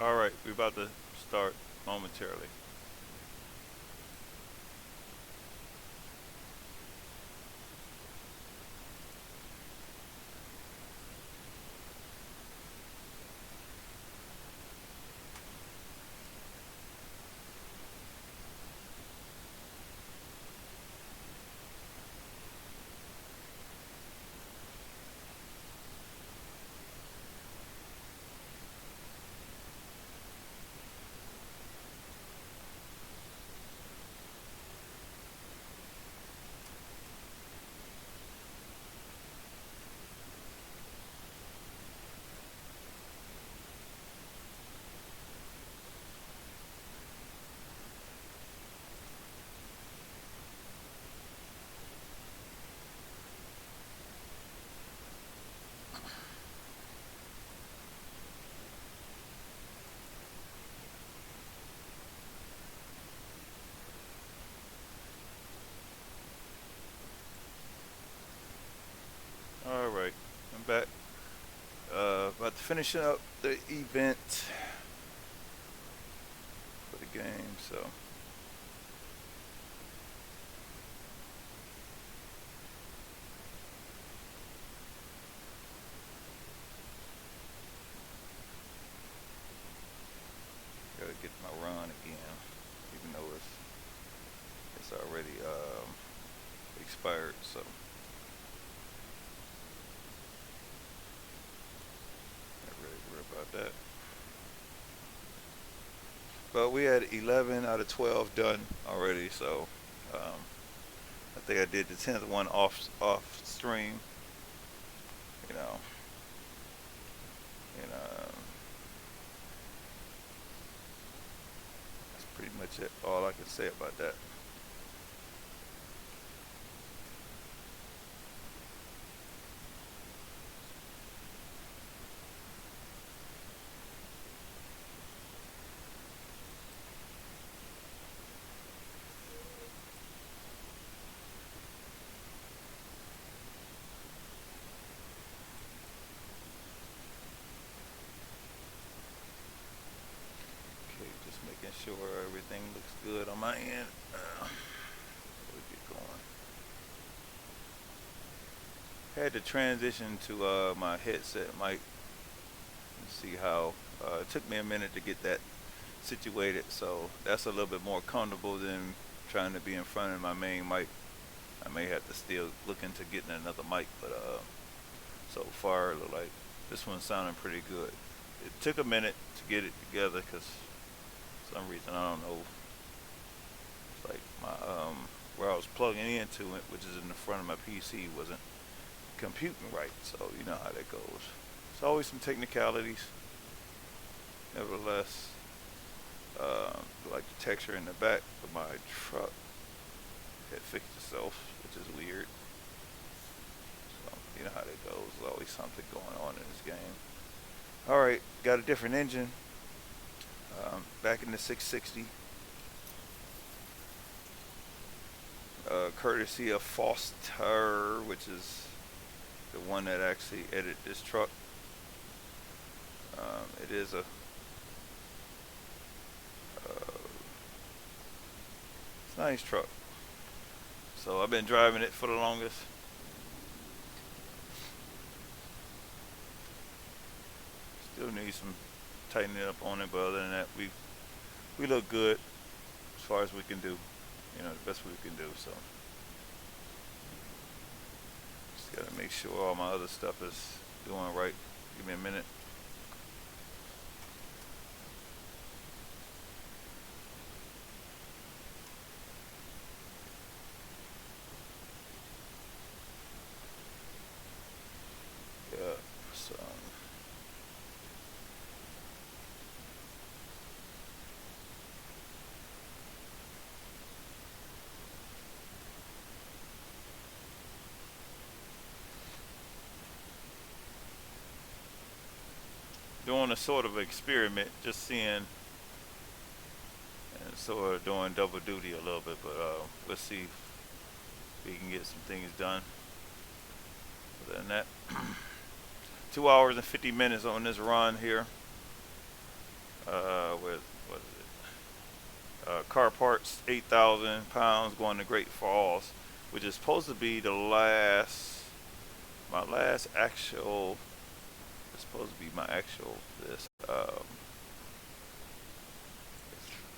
Alright, we're about to start momentarily. Alright, I'm back. About to finish up the event for the game, so. Gotta get my run again, even though it's already expired, so. Not really worried about that. But we had 11 out of 12 done already, so I think I did the 10th one off stream, you know, and that's pretty much it. All I can say about that. Okay, just making sure everything looks good on my end. We get going. Had to transition to my headset mic and see how. It took me a minute to get that situated, so that's a little bit more comfortable than trying to be in front of my main mic. I may have to still look into getting another mic, but so far it looked like this one's sounding pretty good. It took a minute to get it together because for some reason I don't know. It's like my where I was plugging into it, which is in the front of my PC, wasn't computing right. So you know how that goes. It's always some technicalities. Nevertheless, like the texture in the back of my truck had fixed itself, which is weird. So you know how that goes. There's always something going on in this game. All right, got a different engine. Back in the 660. Courtesy of Foster, which is the one that actually edited this truck. It is a it's a nice truck. So I've been driving it for the longest. Still need some tightening up on it, but other than that, we look good as far as we can do. You know, the best we can do. So just gotta make sure all my other stuff is doing right. Give me a minute. Yeah. So. Doing a sort of experiment, just seeing and sort of doing double duty a little bit, but let's see if we can get some things done. Other than that, 2 hours and 50 minutes on this run here. with what is it? Car parts, 8,000 pounds, going to Great Falls, which is supposed to be the last, my last actual. It's supposed to be my actual this.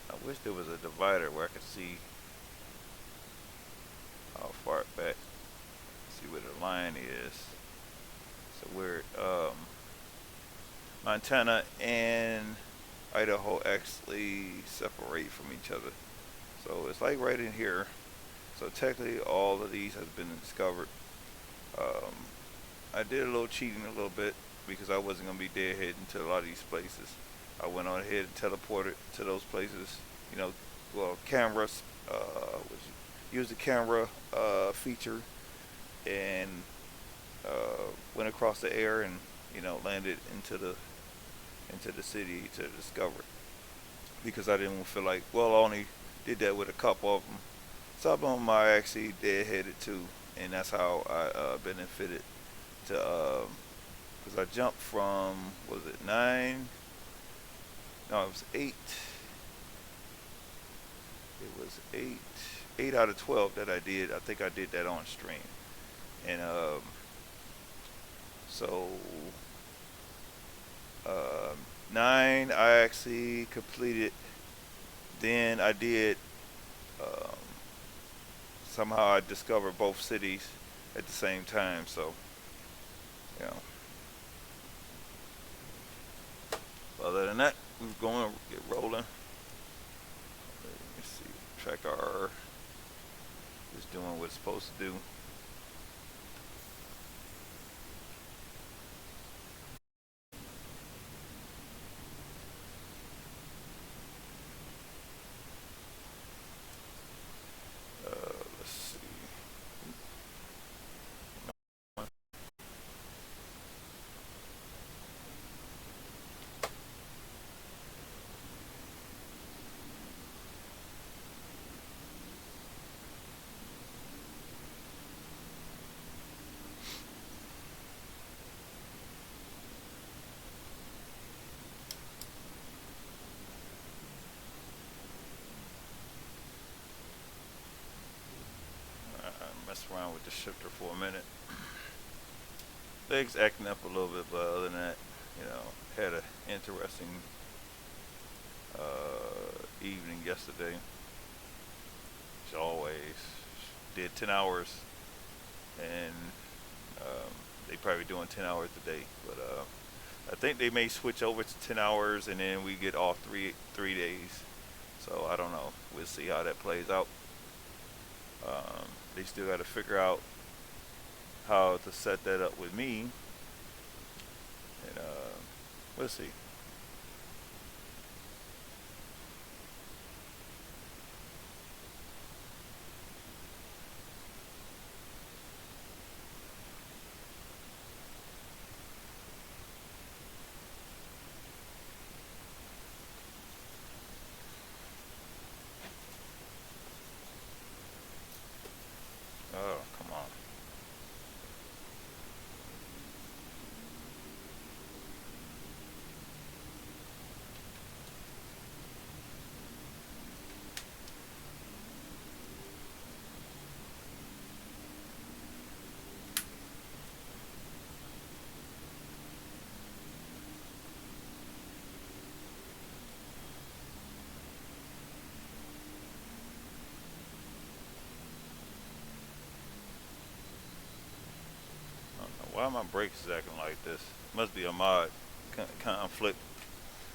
I wish there was a divider where I could see how far back, see where the line is. So where Montana and Idaho actually separate from each other. So it's like right in here. So technically all of these has been discovered. Um, I did a little cheating a little bit because I wasn't going to be deadheading to a lot of these places. I went on ahead and teleported to those places. You know, well, cameras, use the camera feature and went across the air and landed into the city to discover it because I didn't feel like, well, I only did that with a couple of them. Some of them I actually deadheaded too, and that's how I benefited to because I jumped from, was it 9? No, it was 8. It was 8. 8 out of 12 that I did. I think I did that on stream, and so 9 I actually completed. Then I did. Um, Somehow I discovered both cities at the same time. So, you know. Other than that, we're going to get rolling. Let me see. Track R is doing what it's supposed to do. Let's see. Mess around with the shifter for a minute. Legs acting up a little bit, but other than that, had an interesting evening yesterday. As always, did 10 hours, and they probably doing 10 hours a day. But I think they may switch over to 10 hours, and then we get off three days. So I don't know. We'll see how that plays out. They still got to figure out how to set that up with me, and we'll see. Oh, come on. I don't know why my brakes is acting like this. Must be a mod conflict.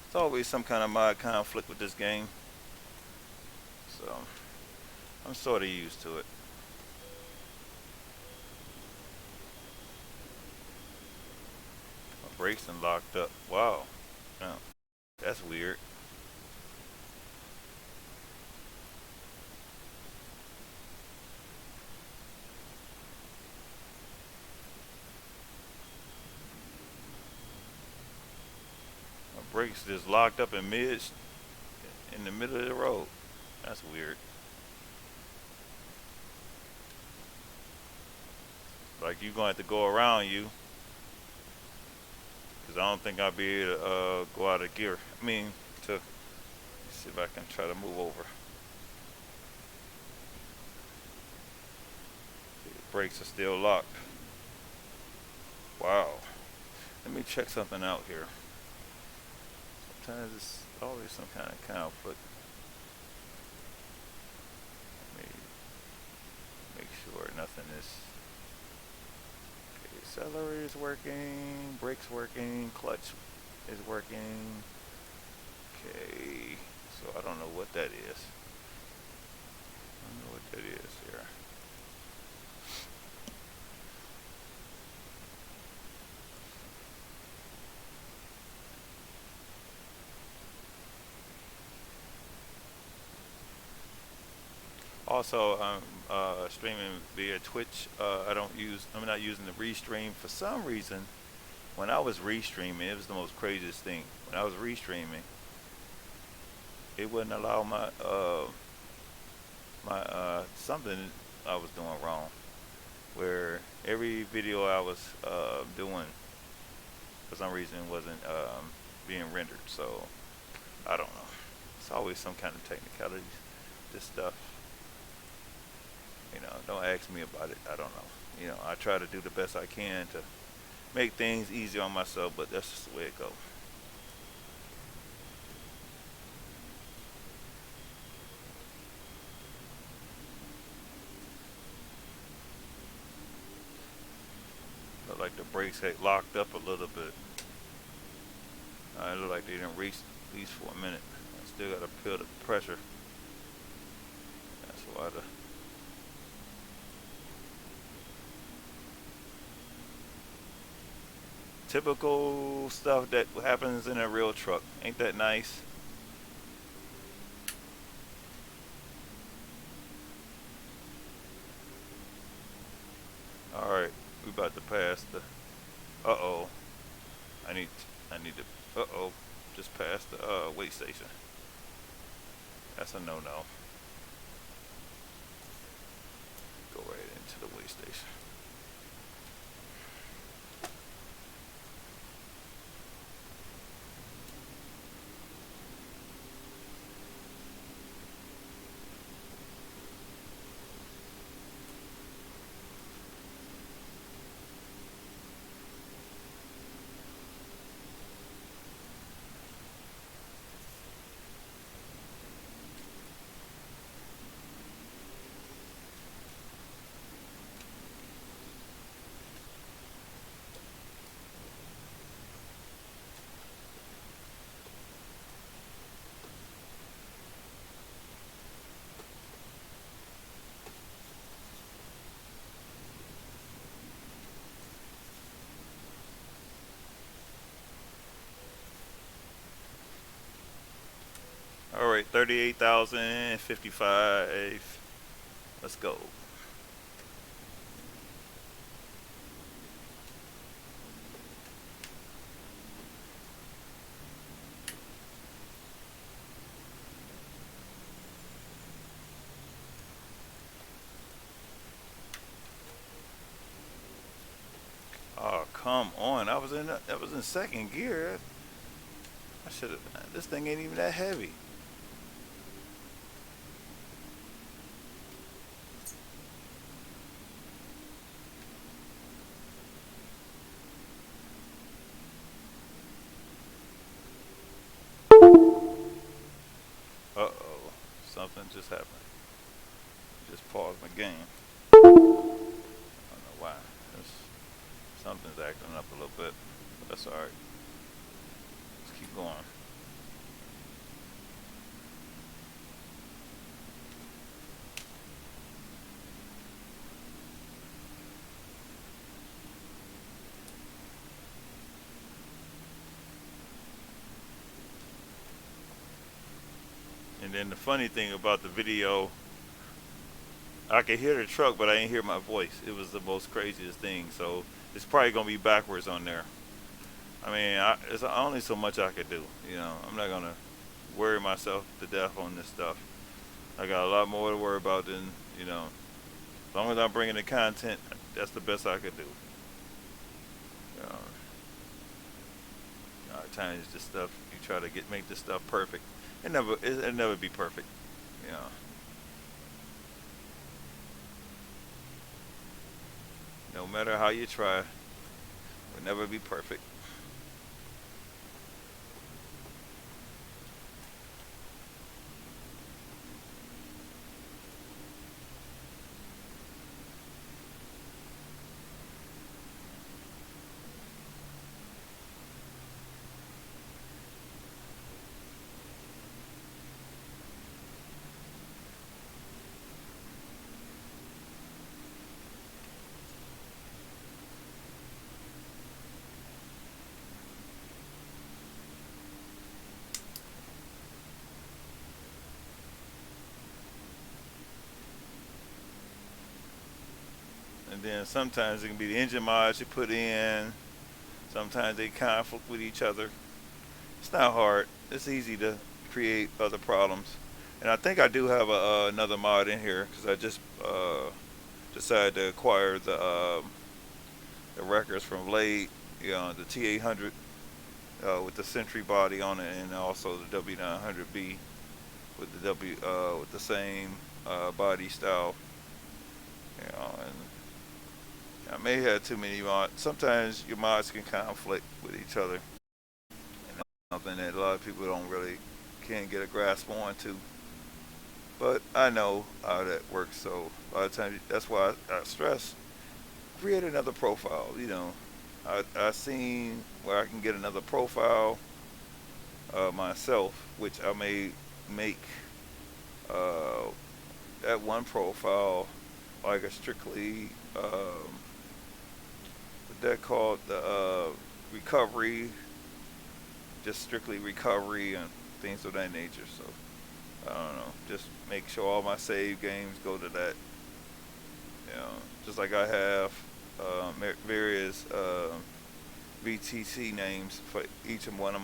It's always some kind of mod conflict with this game. So I'm sort of used to it. My brakes are locked up. Wow. Yeah, that's weird. My brakes just locked up in the middle of the road. That's weird. Like you going to have to go around you, because I don't think I'll be able to go out of gear. I mean, to see if I can try to move over. See, the brakes are still locked. Wow. Let me check something out here. Sometimes it's always some kind of conflict. Let me make sure nothing is. Okay, accelerator is working, brakes working, clutch is working. Okay, so I don't know what that is. I don't know what that is here. Also, I'm streaming via Twitch. I'm not using the restream for some reason. When I was restreaming, it was the most craziest thing. When I was restreaming, it wouldn't allow my something I was doing wrong, where every video I was doing for some reason wasn't being rendered. So I don't know. It's always some kind of technicalities. This stuff. You know, don't ask me about it. I don't know. You know, I try to do the best I can to make things easier on myself, but that's just the way it goes. Look like the brakes had locked up a little bit. It looked like they didn't reach at least for a minute. I still got to feel the pressure. That's why the typical stuff that happens in a real truck. Ain't that nice? Alright, we about to pass the I need to just passed the wait station. That's a no-no. Go right into the wait station. Alright, 38,055. Let's go. Oh, come on. I was in second gear. I should have. This thing ain't even that heavy. Uh-oh. Something just happened. Just paused my game. I don't know why. Something's acting up a little bit. But that's alright. Let's keep going. And then the funny thing about the video, I could hear the truck, but I didn't hear my voice. It was the most craziest thing. So it's probably gonna be backwards on there. I mean, it's only so much I could do. You know, I'm not gonna worry myself to death on this stuff. I got a lot more to worry about than, you know. As long as I'm bringing the content, that's the best I could do. You know, at times this stuff, you try to make this stuff perfect. It never be perfect, you know. No matter how you try, it will never be perfect. And then sometimes it can be the engine mods you put in. Sometimes they conflict with each other. It's not hard. It's easy to create other problems. And I think I do have another mod in here because I just decided to acquire the records from Blade, you know, the T800 with the Sentry body on it, and also the W900B with the with the same body style. You know, and I may have too many mods. Sometimes your mods can conflict with each other, and that's something that a lot of people don't really can't get a grasp on to. But I know how that works, so a lot of times that's why I stress create another profile. You know, I seen where I can get another profile myself, which I may make uh, that one profile like a strictly what that called the recovery, just strictly recovery and things of that nature. So I don't know, just make sure all my save games go to that. You know, just like I have various VTC names for each and one of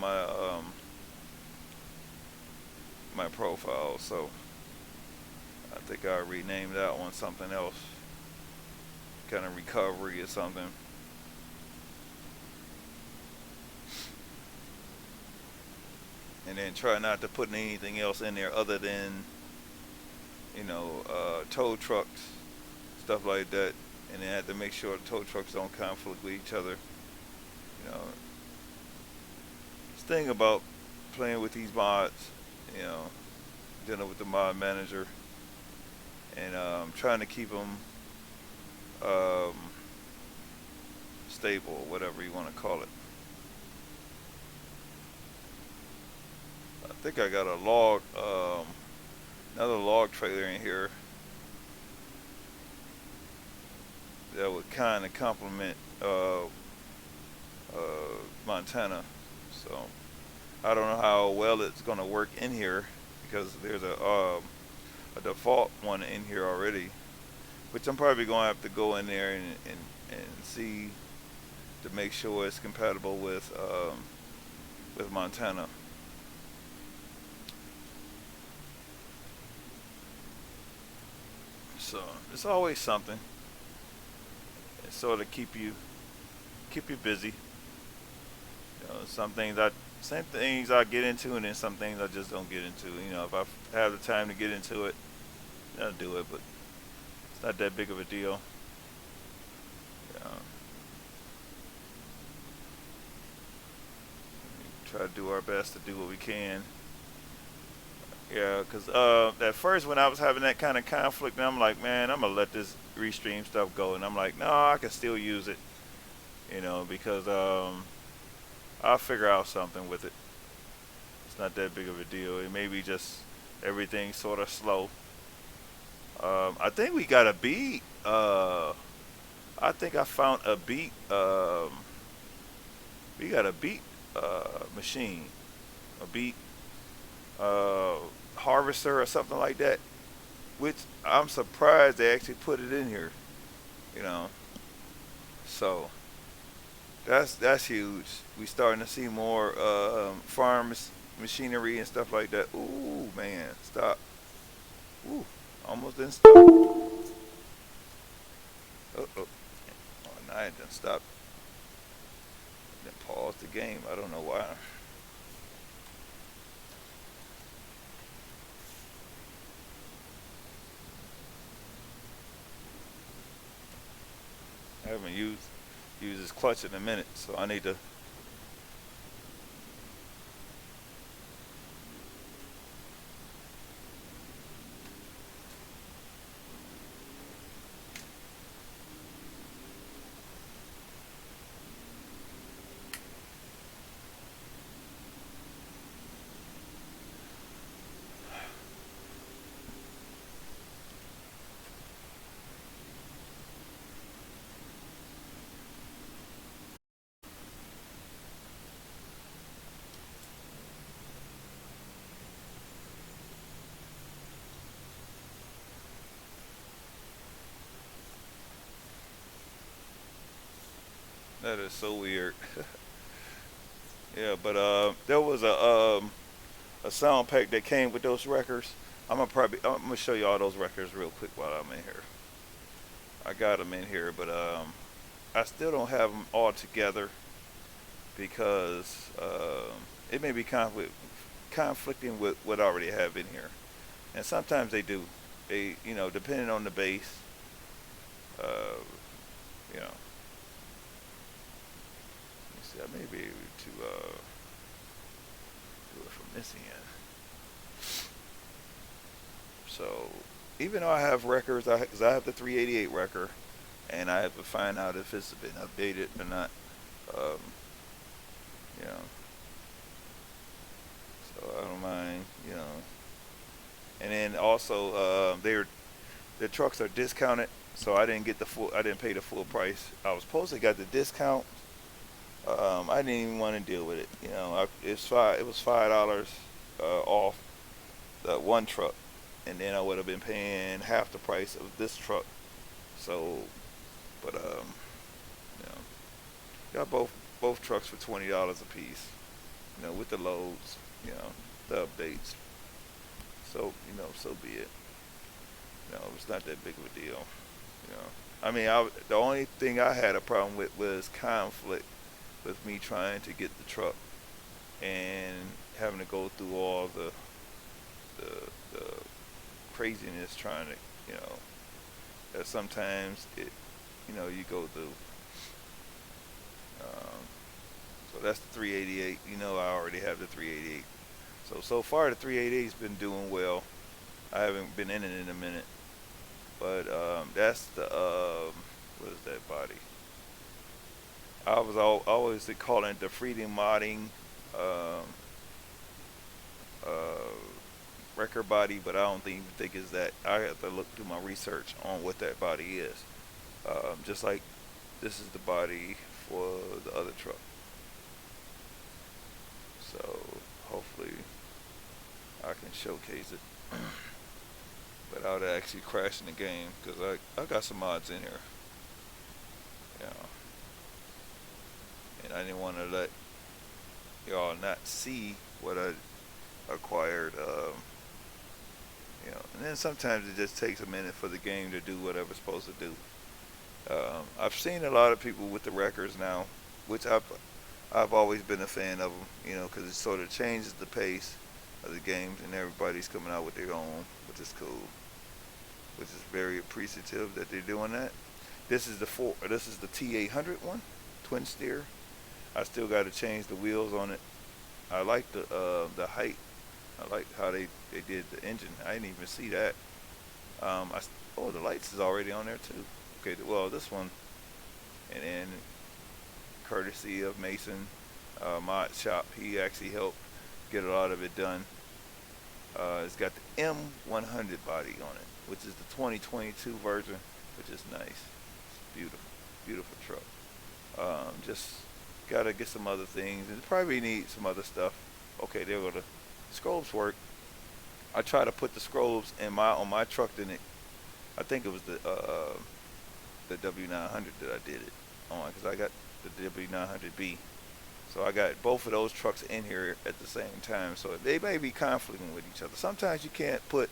my profiles. So I think I renamed that one something else, kind of recovery or something. And then try not to put anything else in there other than tow trucks, stuff like that. And then have to make sure the tow trucks don't conflict with each other. You know, this thing about playing with these mods, you know, dealing with the mod manager and trying to keep them um, stable, whatever you want to call it. I think I got a log, another log trailer in here that would kind of complement Montana. So I don't know how well it's going to work in here because there's a default one in here already, which I'm probably going to have to go in there and see to make sure it's compatible with Montana. So it's always something. It's sort of keep you busy. You know, same things I get into, and then some things I just don't get into. You know, if I have the time to get into it, I'll do it. But it's not that big of a deal. You know, try to do our best to do what we can. Yeah, because at first when I was having that kind of conflict, and I'm like, man, I'm gonna let this restream stuff go, and I'm like, no, I can still use it, because I'll figure out something with it. It's not that big of a deal. It may be just everything sort of slow. I think we got a beat. I think I found a beat. We got a beat machine, a beat uh, harvester or something like that. Which I'm surprised they actually put it in here. You know, so that's huge. We starting to see more farms machinery and stuff like that. Ooh man, stop. Ooh, almost didn't stop. Oh, now it didn't stop. Then pause the game. I don't know why. haven't used this clutch in a minute, so I need to. That is so weird. Yeah, but there was a sound pack that came with those records. I'm gonna show you all those records real quick while I'm in here. I got them in here, but I still don't have them all together because it may be conflicting with what I already have in here, and sometimes they do. They, depending on the bass, uh, you know. Let me see. I may be able to do it from this end. So even though I have records, 'cause I have the 388 record, and I have to find out if it's been updated or not. Um, you know, so I don't mind. And then also the trucks are discounted, so I didn't pay the full price. I was supposed to get the discount. I didn't even want to deal with it. It was $5 off the one truck, and then I would have been paying half the price of this truck. So, but you know, got both trucks for $20 a piece. With the loads, the updates. So so be it. It's not that big of a deal. I mean, the only thing I had a problem with was conflict with me trying to get the truck and having to go through all the craziness trying to, that sometimes you go through. Um, so that's the 388. I already have the 388. So far the 388's been doing well. I haven't been in it in a minute, but that's the what is that body? I was always calling it the Freedom Modding um, uh, record body, but I don't even think it's that. I have to look through my research on what that body is. Just like this is the body for the other truck. So hopefully I can showcase it without actually crashing the game, because I got some mods in here. You know, and I didn't want to let y'all not see what I acquired. And then sometimes it just takes a minute for the game to do whatever it's supposed to do. I've seen a lot of people with the records now, which I've always been a fan of them, because it sort of changes the pace of the games, and everybody's coming out with their own, which is cool. Which is very appreciative that they're doing that. This is the T800 one, twin steer. I still got to change the wheels on it. I like the height. I like how they did the engine. I didn't even see that. The lights is already on there too. Okay, well this one, and then courtesy of Mason Mod Shop, he actually helped get a lot of it done. It's got the M100 body on it, which is the 2022 version, which is nice. It's beautiful, beautiful truck. Just gotta get some other things, and probably need some other stuff. Okay, there go the scrobes work. I try to put the scrobes on my truck, then I think it was the W900 that I did it on, because I got the W900B. So I got both of those trucks in here at the same time. So they may be conflicting with each other. Sometimes you can't put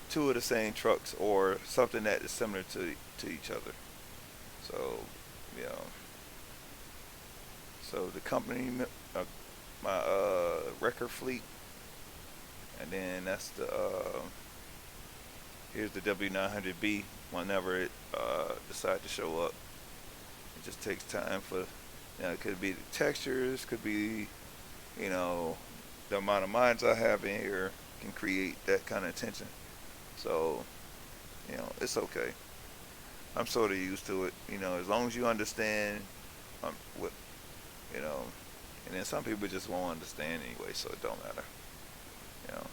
two of the same trucks or something that is similar to each other. So, so the company, my record fleet, and then that's here's the W900B whenever it decide to show up. It just takes time for, it could be the textures, could be, you know, the amount of minds I have in here can create that kind of tension. So, it's okay. I'm sort of used to it. As long as you understand what, you know, and then some people just won't understand anyway, so it don't matter. You know.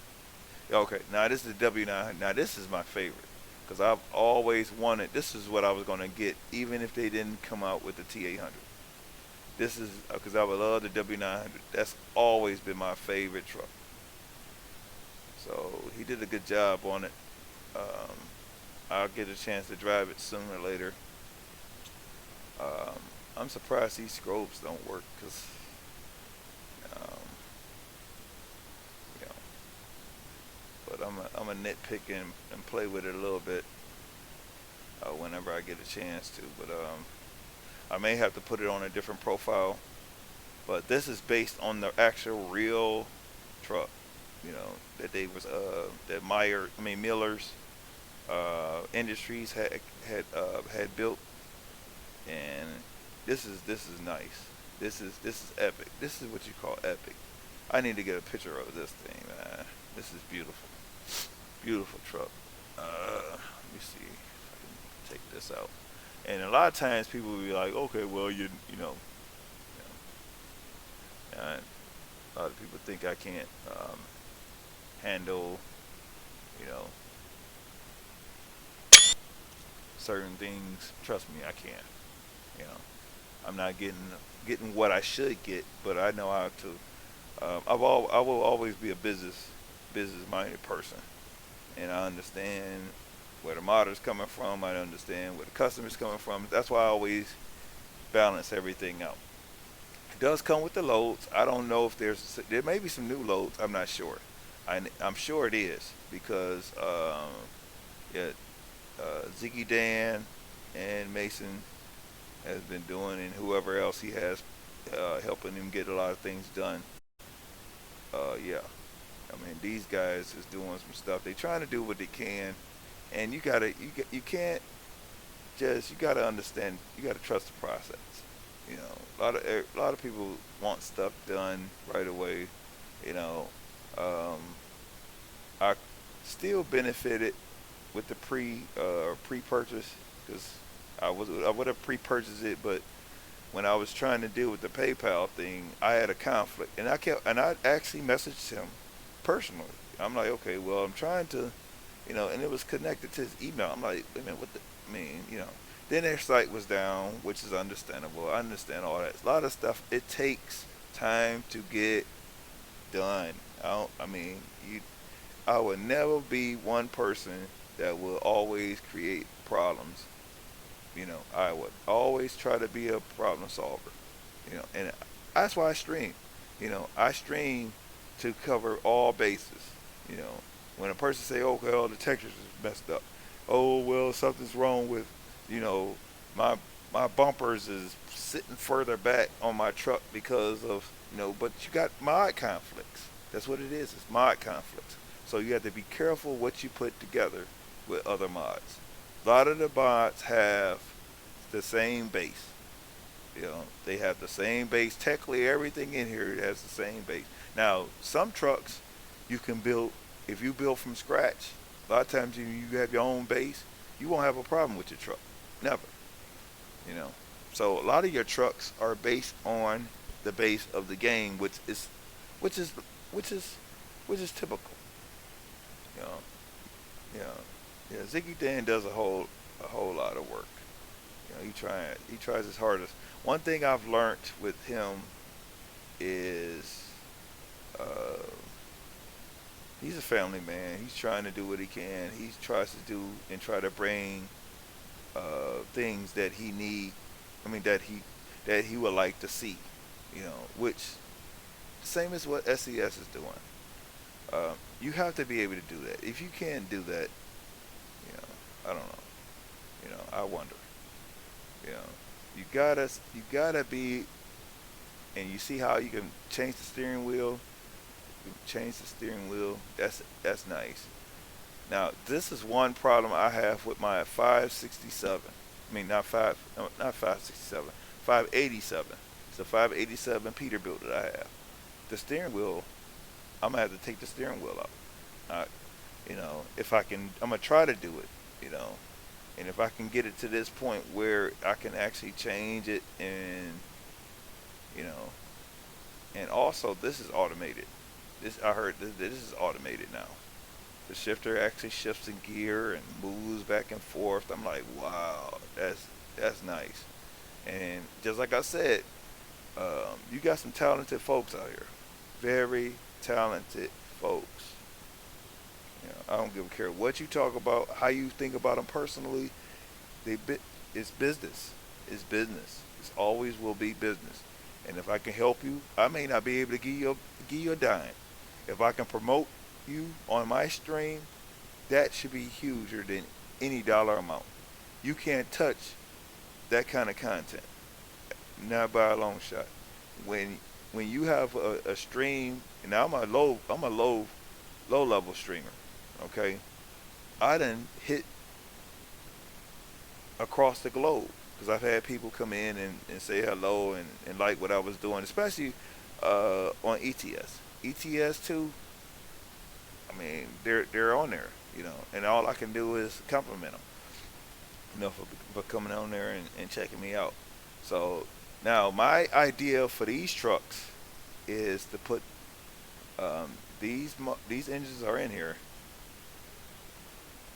Yeah, okay, now this is the W900. Now this is my favorite because I've always wanted. This is what I was gonna get, even if they didn't come out with the T800. This is because I would love the W900. That's always been my favorite truck. So he did a good job on it. Um, I'll get a chance to drive it sooner or later. Um, I'm surprised these scopes don't work because, um, you know, but I'm a nitpick and play with it a little bit whenever I get a chance to. But I may have to put it on a different profile. But this is based on the actual real truck, that they was that Miller's Industries had built, and this is nice. This is epic. This is what you call epic. I need to get a picture of this thing, man. This is beautiful, beautiful truck. Let me see if I can take this out. And a lot of times people will be like, okay, well and a lot of people think I can't handle, you know, certain things. Trust me, I can. You know, I'm not getting what I should get, but I know how to. I will always be a business minded person, and I understand where the modder's coming from. I understand where the customer's coming from. That's why I always balance everything out. It does come with the loads. I don't know if there may be some new loads. I'm not sure. I'm sure it is because yeah, Ziggy Dan and Mason has been doing, and whoever else he has helping him get a lot of things done. Yeah, I mean these guys is doing some stuff. They trying to do what they can, and you can't just you gotta understand. You gotta trust the process. A lot of people want stuff done right away. You know, um, I still benefited with the pre-purchase because I would have pre-purchased it, but when I was trying to deal with the PayPal thing, I had a conflict, and I actually messaged him personally. I'm like, okay, well, I'm trying to, and it was connected to his email. I'm like, wait a minute, what the, I mean. Then their site was down, which is understandable. I understand all that. A lot of stuff it takes time to get done. I mean, I would never be one person that will always create problems. I would always try to be a problem solver. And that's why I stream. I stream to cover all bases. You know, when a person say, "Okay, all the textures is messed up," oh well, something's wrong with, you know, my my bumpers is sitting further back on my truck because of, but you got mod conflicts. That's what it is. It's mod conflicts. So you have to be careful what you put together with other mods. A lot of the mods have the same base. They have the same base. Technically, everything in here has the same base. Now, some trucks you can build, if you build from scratch, a lot of times you have your own base, you won't have a problem with your truck. Never. You know. So a lot of your trucks are based on the base of the game, which is which is which is typical. You know. Yeah. Ziggy Dan does a whole lot of work. He tries his hardest. One thing I've learned with him is uh, he's a family man. He's trying to do what he can. He tries to do and try to bring things that he need. I mean that he would like to see. Which same as what SES is doing. You have to be able to do that. If you can't do that, I don't know. I wonder. You know, you gotta be, and you see how you can change the steering wheel. You can change the steering wheel. That's nice. Now this is one problem I have with my 567. I mean, not five, no, not 567, 587. It's a 587 Peterbilt that I have. The steering wheel, I'm gonna have to take the steering wheel out. If I can, I'm gonna try to do it. You know, and if I can get it to this point where I can actually change it, and you know, and also this is automated. This I heard this is automated now. The shifter actually shifts in gear and moves back and forth. I'm like, wow, that's nice. And just like I said, you got some talented folks out here, very talented folks. I don't give a care what you talk about, how you think about them personally. It's business. It's business. It's always will be business. And if I can help you, I may not be able to give you a dime. If I can promote you on my stream, that should be huger than any dollar amount. You can't touch that kind of content, not by a long shot. When you have a stream, and I'm a low level streamer. Okay, I done hit across the globe because I've had people come in and say hello and like what I was doing, especially on ETS. ETS too. I mean, they're on there, and all I can do is compliment them, for coming on there and checking me out. So now my idea for these trucks is to put these engines are in here,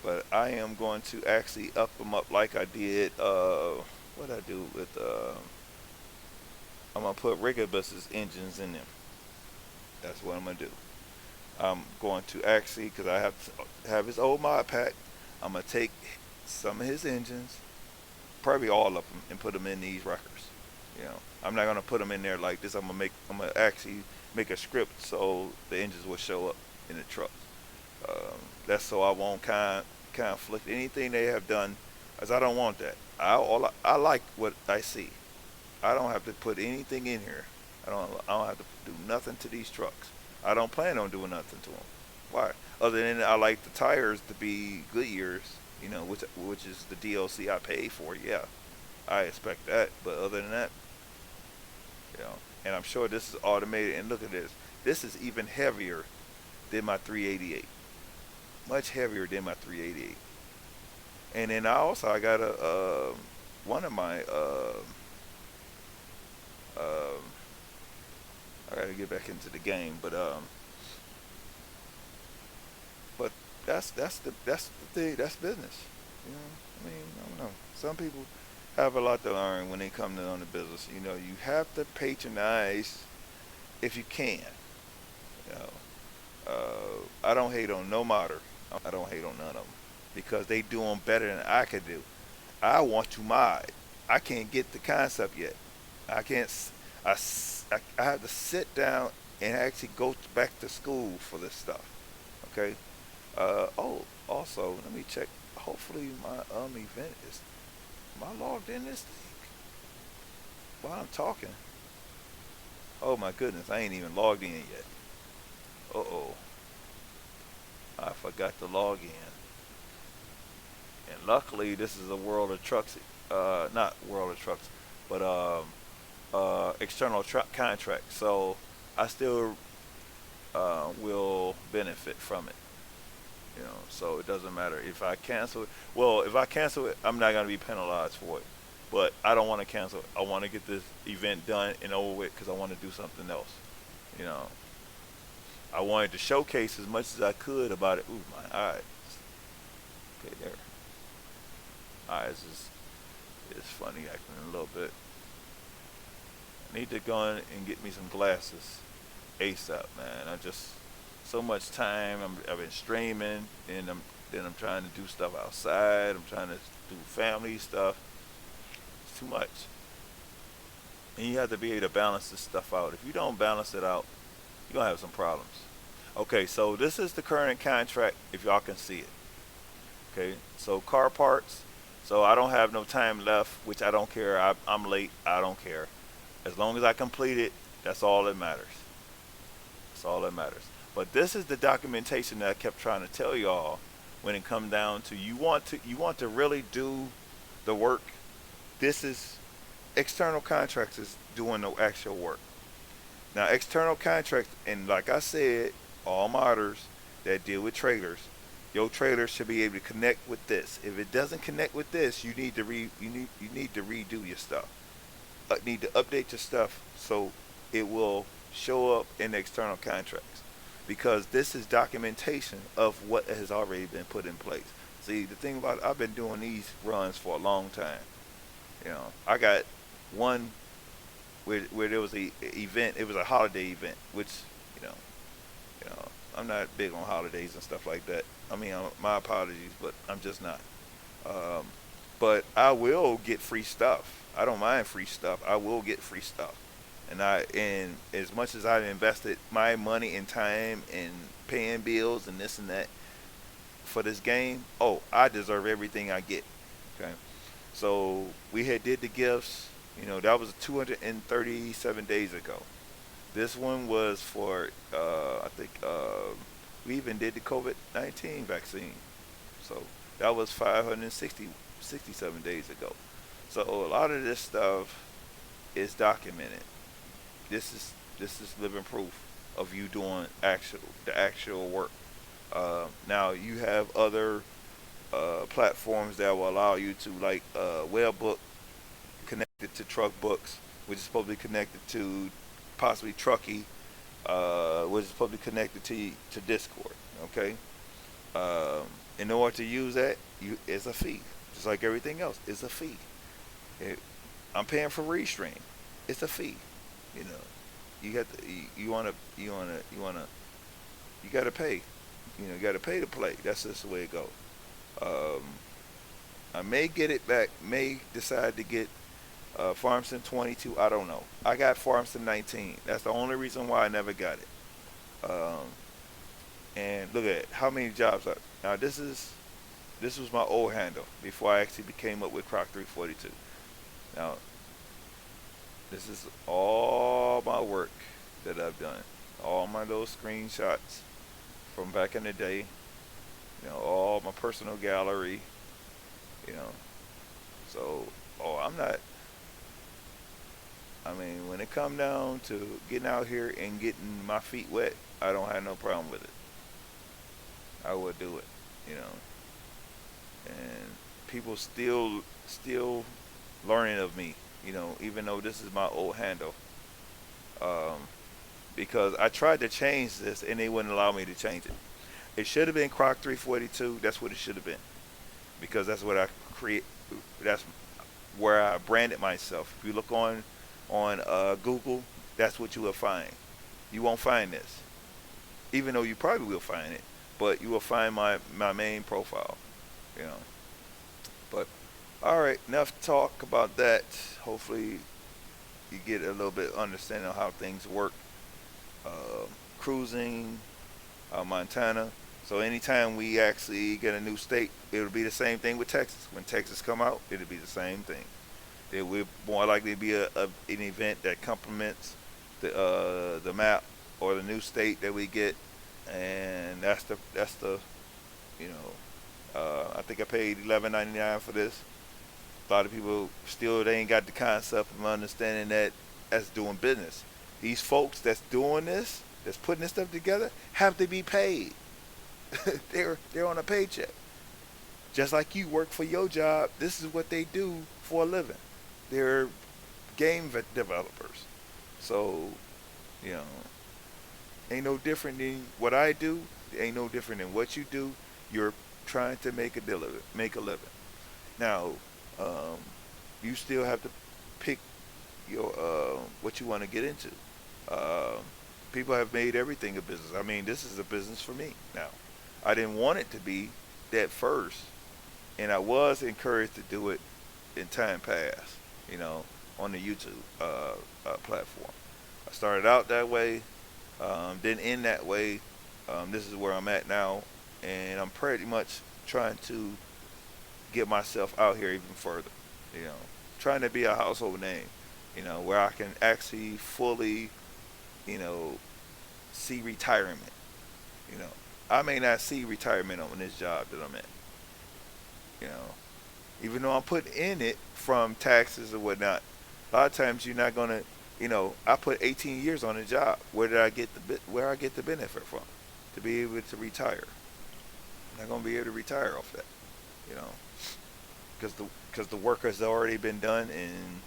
but I am going to actually up them up like I did. What I do with I'm gonna put Rigobus's engines in them. That's what I'm gonna do. I'm going to actually, because I have to have his old mod pack, I'm going to take some of his engines, probably all of them, and put them in these wreckers. I'm not going to put them in there like this. I'm going to actually make a script so the engines will show up in the trucks. That's so I won't conflict anything they have done, as I don't want that. I like what I see. I don't have to put anything in here. I don't have to do nothing to these trucks. I don't plan on doing nothing to them. Why? Other than I like the tires to be Goodyears, which is the DLC I paid for. Yeah, I expect that. But other than that, and I'm sure this is automated. And look at this. This is even heavier than my 388. Much heavier than my 388. And then I got one of my I gotta get back into the game, but that's the thing. That's business. I don't know. Some people have a lot to learn when they come to on the business. You have to patronize if you can. You I don't hate on no modder. I don't hate on none of them because they do them better than I could do. I want to mod. I can't get the concept yet. I can't. I have to sit down and actually go back to school for this stuff. Okay. Also, let me check. Hopefully, my event is. Am I logged in this thing while I'm talking? Oh my goodness, I ain't even logged in yet. Uh-oh. I forgot to log in. And luckily, this is a World of Trucks. Not World of Trucks, but external contract. So I still will benefit from it. So it doesn't matter if I cancel it. Well, if I cancel it, I'm not going to be penalized for it. But I don't want to cancel it. I want to get this event done and over with because I want to do something else. I wanted to showcase as much as I could about it. Ooh, my eyes. Okay, there. Eyes is funny acting a little bit. I need to go in and get me some glasses ASAP, man. I just so much time. I've been streaming, and then I'm trying to do stuff outside. I'm trying to do family stuff. It's too much, and you have to be able to balance this stuff out. If you don't balance it out, you're gonna have some problems. Okay, so this is the current contract. If y'all can see it. Okay, so car parts. So I don't have no time left, which I don't care. I'm late. I don't care. As long as I complete it, that's all that matters. That's all that matters. But this is the documentation that I kept trying to tell y'all when it comes down to you want to really do the work This is external contractors doing the actual work. Now, external contracts, and like I said, all modders that deal with trailers, your trailer should be able to connect with this. If it doesn't connect with this, you need to redo your stuff. Need to update your stuff so it will show up in external contracts, because this is documentation of what has already been put in place. See, the thing about it, I've been doing these runs for a long time. I got one where there was a event. It was a holiday event, which you know, you know, I'm not big on holidays and stuff like that. I mean, my apologies, but I'm just not. Um, but I will get free stuff. I don't mind free stuff. I will get free stuff, and as much as I've invested my money and time in paying bills and this and that for this game, oh, I deserve everything I get. Okay, so we had did the gifts. That was 237 days ago. This one was for I think we even did the COVID-19 vaccine. So that was 567 days ago. So a lot of this stuff is documented. This is living proof of you doing the actual work. Now you have other platforms that will allow you to, like, Webbook, connected to Truck Books, which is supposed to be connected to possibly Truckee, which is supposed to be connected to Discord. Okay. In order to use that, it's a fee, just like everything else. It's a fee. It, I'm paying for Restream. It's a fee. You know, you got to, you got to pay. You got to pay to play. That's just the way it goes. Um, I may get it back. May decide to get Farm Sim 22. I don't know. I got Farm Sim 19. That's the only reason why I never got it. And look at how many jobs are now. This was my old handle before I actually came up with Croc 342. Now this is all my work that I've done. All my little screenshots from back in the day. All my personal gallery. You know, so I'm not. I mean, when it come down to getting out here and getting my feet wet, I don't have no problem with it. I would do it. You know, and people still learning of me. Even though this is my old handle, um, because I tried to change this and they wouldn't allow me to change it. It should have been Croc 342. That's what it should have been, because that's what I create. That's where I branded myself. If you look on Google, that's what you will find. You won't find this, even though you probably will find it, but you will find my main profile. You know. But all right, enough talk about that. Hopefully, you get a little bit understanding of how things work. Uh, Cruising, Montana. So anytime we actually get a new state, it'll be the same thing with Texas. When Texas come out, it'll be the same thing. There will more likely be an event that complements the map or the new state that we get, and that's the you know I think I paid $11.99 for this. A lot of people still, they ain't got the concept of understanding that that's doing business. These folks that's doing this, that's putting this stuff together, have to be paid. They're on a paycheck. Just like you work for your job, this is what they do for a living. They're developers. So, you know, ain't no different than what I do. Ain't no different than what you do. You're trying to make a living. Now, um, you still have to pick your what you want to get into. Um, People have made everything a business. I mean, this is a business for me now. I didn't want it to be that first, and I was encouraged to do it in time past. You know, on the YouTube platform. I started out that way, didn't end that way. This is where I'm at now, and I'm pretty much trying to get myself out here even further. You know, trying to be a household name. Where I can actually fully, you know, see retirement. You know, I may not see retirement on this job that I'm in. You know, even though I'm putting in it from taxes or whatnot. A lot of times you're not gonna, I put 18 years on a job. Where I get the benefit from to be able to retire? I'm not gonna be able to retire off that, you know, because the work has already been done, and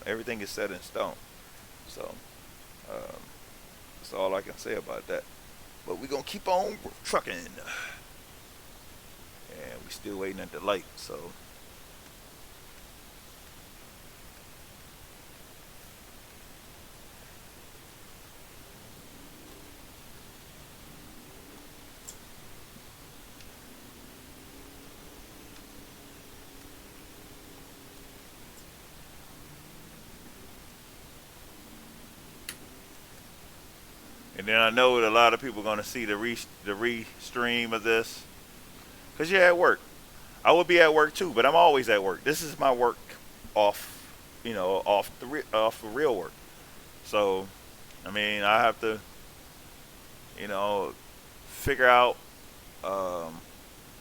everything is set in stone. So um, that's all I can say about that. But we're gonna keep on trucking, and we still waiting at the light. So and then I know that a lot of people are gonna see the stream of this because you're at work. I would be at work too, but I'm always at work. This is my work off, off the real work. So, I mean, I have to, you know, figure out um,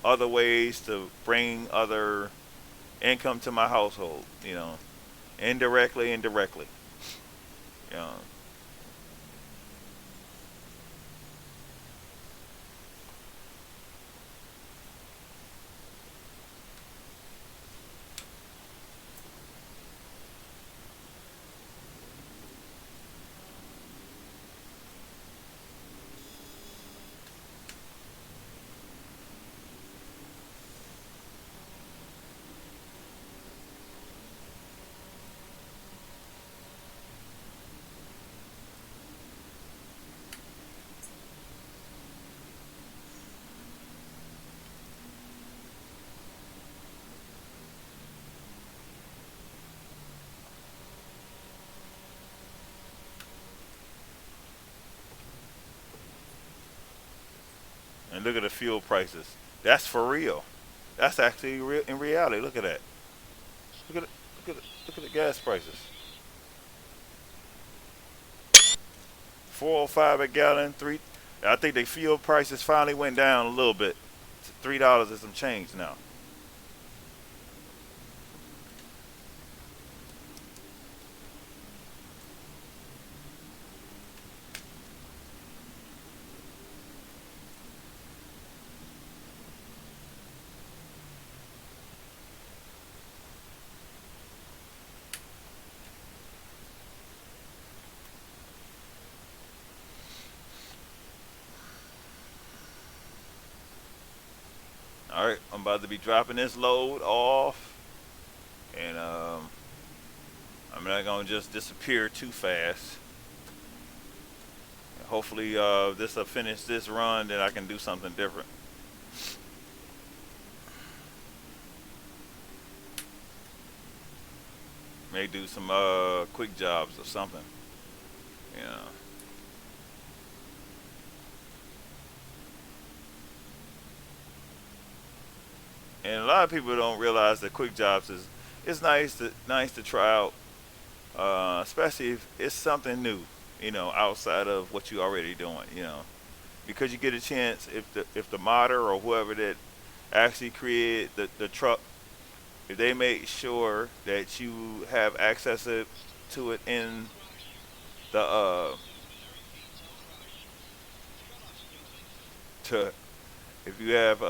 other ways to bring other income to my household. Indirectly and directly. You know, and look at the fuel prices. That's for real. That's actually real in reality. Look at that. Look at it. Look at the gas prices. 405 a gallon. Three. I think the fuel prices finally went down a little bit. To $3 and some change now. All right, I'm about to be dropping this load off, and I'm not gonna just disappear too fast. Hopefully, this will finish this run, then I can do something different. May do some quick jobs or something. Yeah. And a lot of people don't realize that quick jobs is it's nice to try out, especially if it's something new, outside of what you already doing, because you get a chance if the modder or whoever that actually created the truck, if they make sure that you have access to it in the to if you have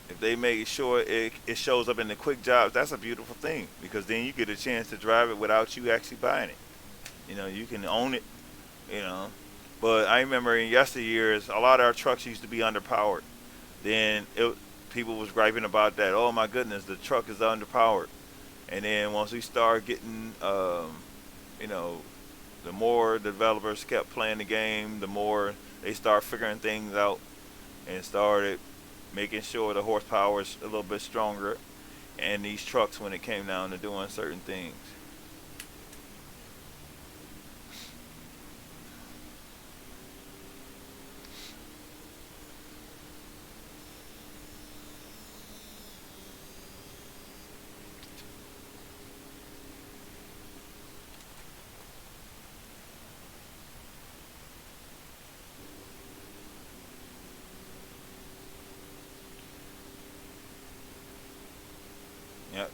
if they make sure it shows up in the quick jobs, that's a beautiful thing because then you get a chance to drive it without you actually buying it. You can own it, you know. But I remember in yesteryears, a lot of our trucks used to be underpowered. Then people was griping about that. Oh my goodness, the truck is underpowered. And then once we start getting, you know, the more developers kept playing the game, the more they start figuring things out and started making sure the horsepower is a little bit stronger and these trucks when it came down to doing certain things.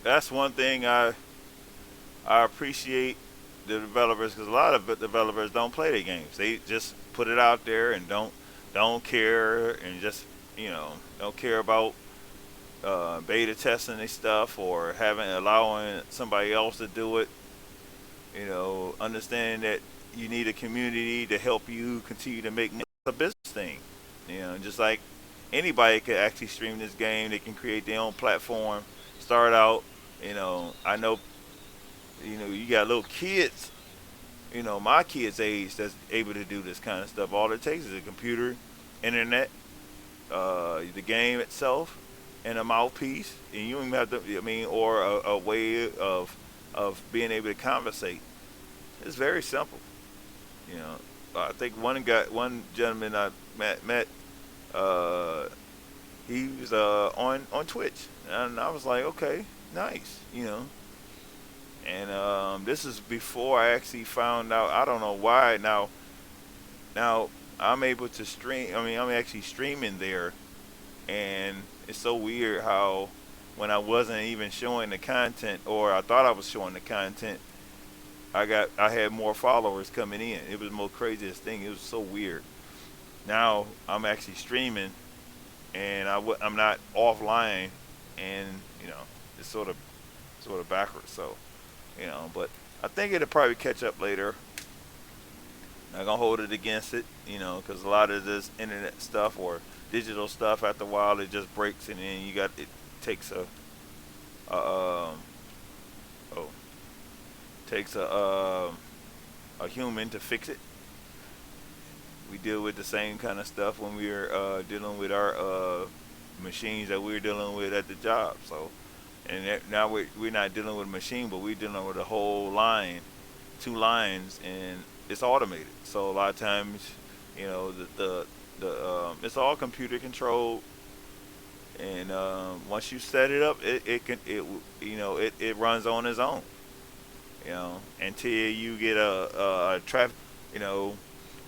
That's one thing I appreciate the developers, because a lot of developers don't play their games. They just put it out there and don't care, and just don't care about beta testing their stuff, or having allowing somebody else to do it. Understand that you need a community to help you continue to make a business thing. Just like anybody could actually stream this game, they can create their own platform, start out. I know, you got little kids, my kids' age, that's able to do this kind of stuff. All it takes is a computer, internet, the game itself, and a mouthpiece, and you don't even have to. Or a way of being able to conversate. It's very simple. You know, I think one gentleman I met, uh, he was on Twitch, and I was like, okay, nice. And this is before I actually found out. I don't know why now I'm able to stream. I'm actually streaming there, and it's so weird how when I wasn't even showing the content, or I thought I was showing the content, I had more followers coming in. It was the most craziest thing. It was so weird. Now I'm actually streaming, and I'm not offline, and it's sort of backwards. So but I think it'll probably catch up later. Not gonna hold it against it, because a lot of this internet stuff or digital stuff, after a while, it just breaks, and then it takes a oh takes a human to fix it. We deal with the same kind of stuff when we're dealing with our machines that we're dealing with at the job. So, and now we're not dealing with a machine, but we're dealing with a whole line, two lines, and it's automated. So a lot of times, it's all computer controlled, and once you set it up, it runs on its own. Until you get a traffic,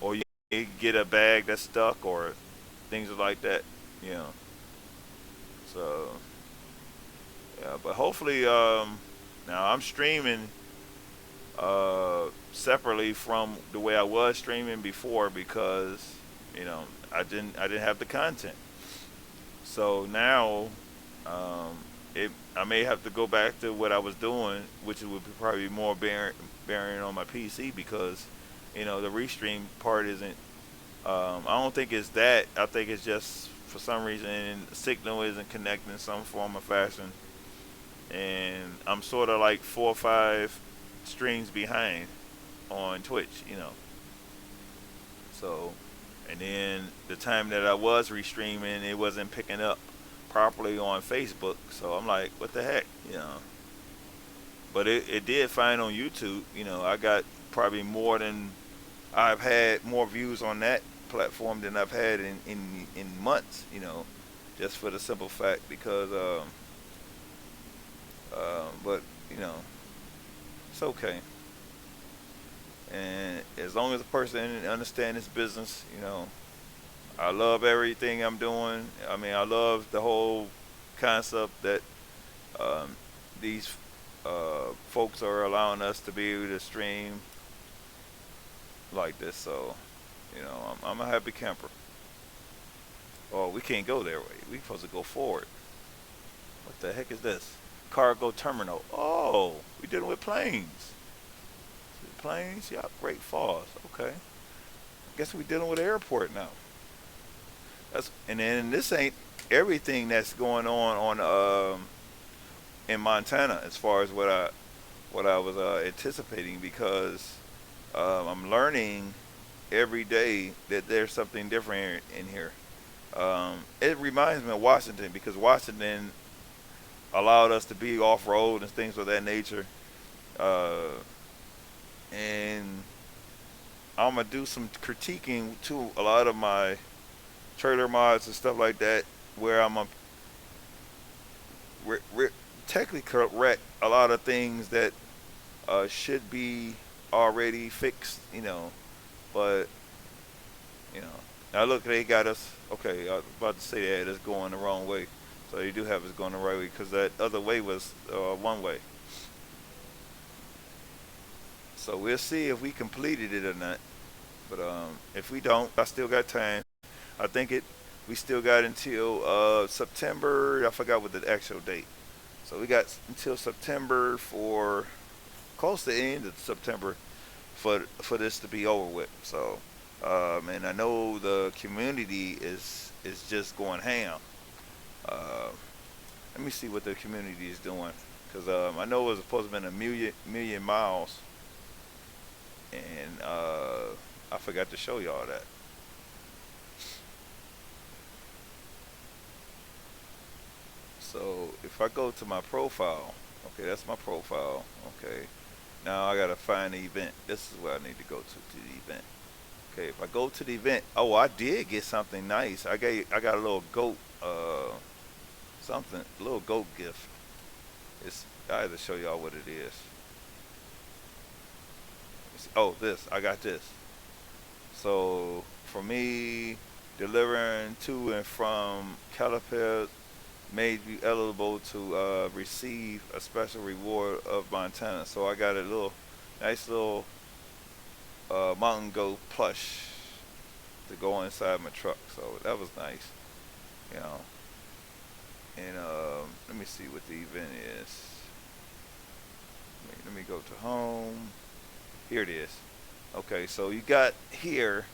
or you get a bag that's stuck, or things like that. You know, so yeah, but hopefully, now I'm streaming separately from the way I was streaming before, because I didn't have the content. So now, I may have to go back to what I was doing, which would be probably more bearing on my PC, because the restream part isn't. I don't think it's that. I think it's just for some reason the signal isn't connecting in some form or fashion, and I'm sort of like 4 or 5 streams behind on Twitch. So, and then the time that I was restreaming, it wasn't picking up properly on Facebook. So I'm like, what the heck? But it did fine on YouTube. I got probably I've had more views on that platform than I've had in months. Just for the simple fact, because but it's okay. And as long as a person understands this business, I love everything I'm doing. I love the whole concept that these folks are allowing us to be able to stream like this. So, I'm a happy camper. Oh, we can't go their way. We supposed to go forward. What the heck is this? Cargo terminal. Oh, we dealing with planes. Planes? Yeah, Great Falls. Okay. I guess we dealing with an airport now. And then this ain't everything that's going on in Montana, as far as what I was anticipating, because I'm learning every day that there's something different in here. It reminds me of Washington, because Washington allowed us to be off road and things of that nature. Uh, and I'm gonna do some critiquing to a lot of my trailer mods and stuff like that, where I'm a re- technically correct a lot of things that should be already fixed. But you know, now look, they got us. Okay, I was about to say that it's going the wrong way. So you do have us going the right way because that other way was one way. So we'll see if we completed it or not. But if we don't, I still got time. I think it. We still got until September. I forgot what the actual date. So we got until September for close to the end of September for this to be over with. So, and I know the community is just going ham. Uh, Let me see what the community is doing because I know it was supposed to be a million miles, and I forgot to show y'all that. So if I go to my profile, okay, that's my profile. Okay, now I gotta find the event. This is where I need to go to the event. Okay, if I go to the event, oh, I did get something nice. I got a little goat, something, a little goat gift. It's I have to show y'all what it is. Oh, this I got this. So for me, delivering to and from Calipers made you eligible to receive a special reward of Montana. So I got a little nice little mountain goat plush to go inside my truck. So that was nice, you know. And let me see what the event is. Let me go to home. Here it is. Okay, so you got here,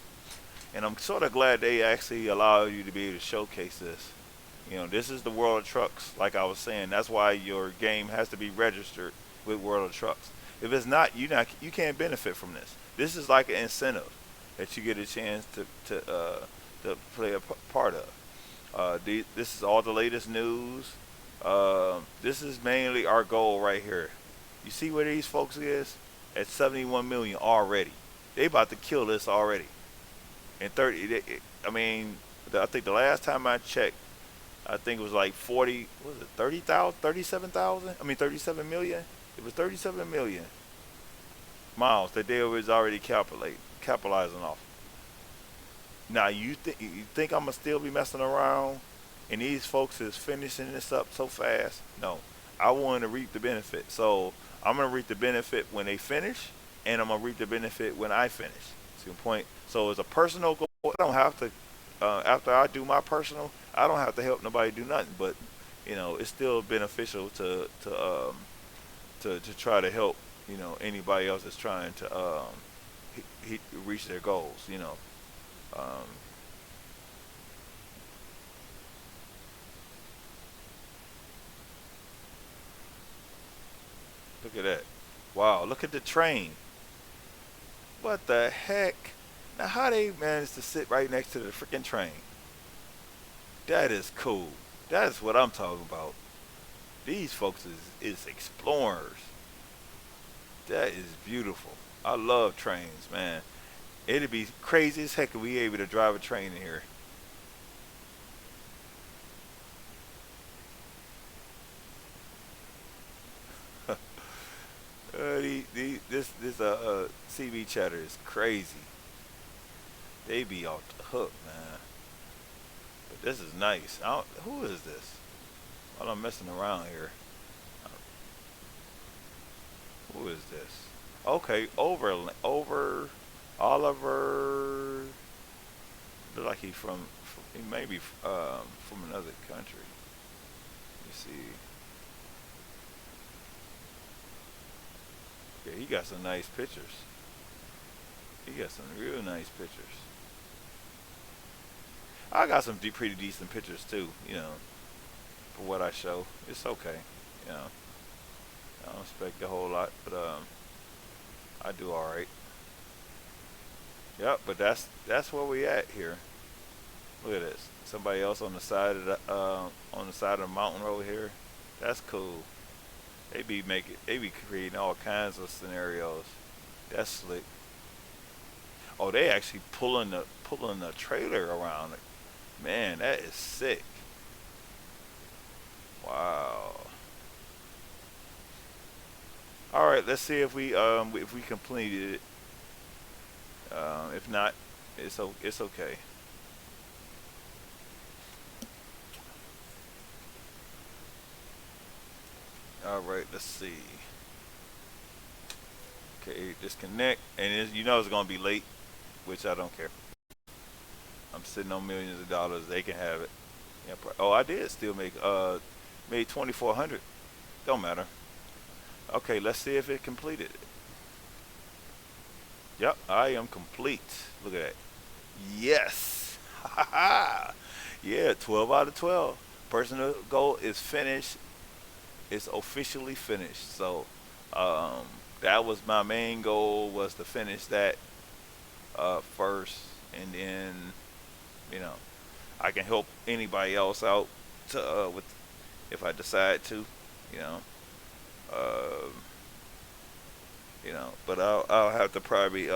and I'm sort of glad they actually allow you to be able to showcase this. You know, this is the World of Trucks, like I was saying. That's why your game has to be registered with World of Trucks. If it's not, you can't benefit from this. This is like an incentive that you get a chance to play a part of. This is all the latest news. This is mainly our goal right here. You see where these folks is at 71 million already. They about to kill this already. In 30, I mean, I think the last time I checked, I think it was like 40. What was it 30,000, 37,000? I mean 37 million. It was 37 million miles that they was already capitalizing off. Now you think I'm gonna still be messing around, and these folks is finishing this up so fast? No, I want to reap the benefit. So I'm gonna reap the benefit when they finish, and I'm gonna reap the benefit when I finish. See the point? So it's a personal goal. I don't have to. After I do my personal, I don't have to help nobody do nothing. But you know, it's still beneficial to try to help. You know, anybody else that's trying to reach their goals. You know. Um, Look at that. Wow, look at the train. What the heck? Now, how they managed to sit right next to the freaking train? That is cool. That's what I'm talking about. These folks is explorers. That is beautiful. I love trains, man. It'd be crazy as heck if we able to drive a train in here. This CB chatter is crazy. They be off the hook, man. But this is nice. Who is this? While I'm messing around here, who is this? Okay, over Oliver. Look like he may be from another country. Let me see. Yeah, he got some nice pictures. He got some real nice pictures. I got some pretty decent pictures too. You know, for what I show, it's okay. You know, I don't expect a whole lot, but I do all right. Yep, but that's where we at here. Look at this. Somebody else on the side of the mountain road here. That's cool. They be creating all kinds of scenarios. That's slick. Oh, they actually pulling the trailer around it. Man, that is sick. Wow. All right, let's see if we completed it. If not, it's okay. All right, let's see. Okay, disconnect, and you know it's gonna be late, which I don't care. I'm sitting on millions of dollars. They can have it. Yeah. Oh, I did still made 2,400. Don't matter. Okay, let's see if it completed. Yep, I am complete. Look at that. Yes. Ha ha. Yeah, 12 out of 12. Personal goal is finished. It's officially finished. So, um, that was my main goal, was to finish that first, and then you know I can help anybody else out to with if I decide to, you know. Uh, but I'll have to probably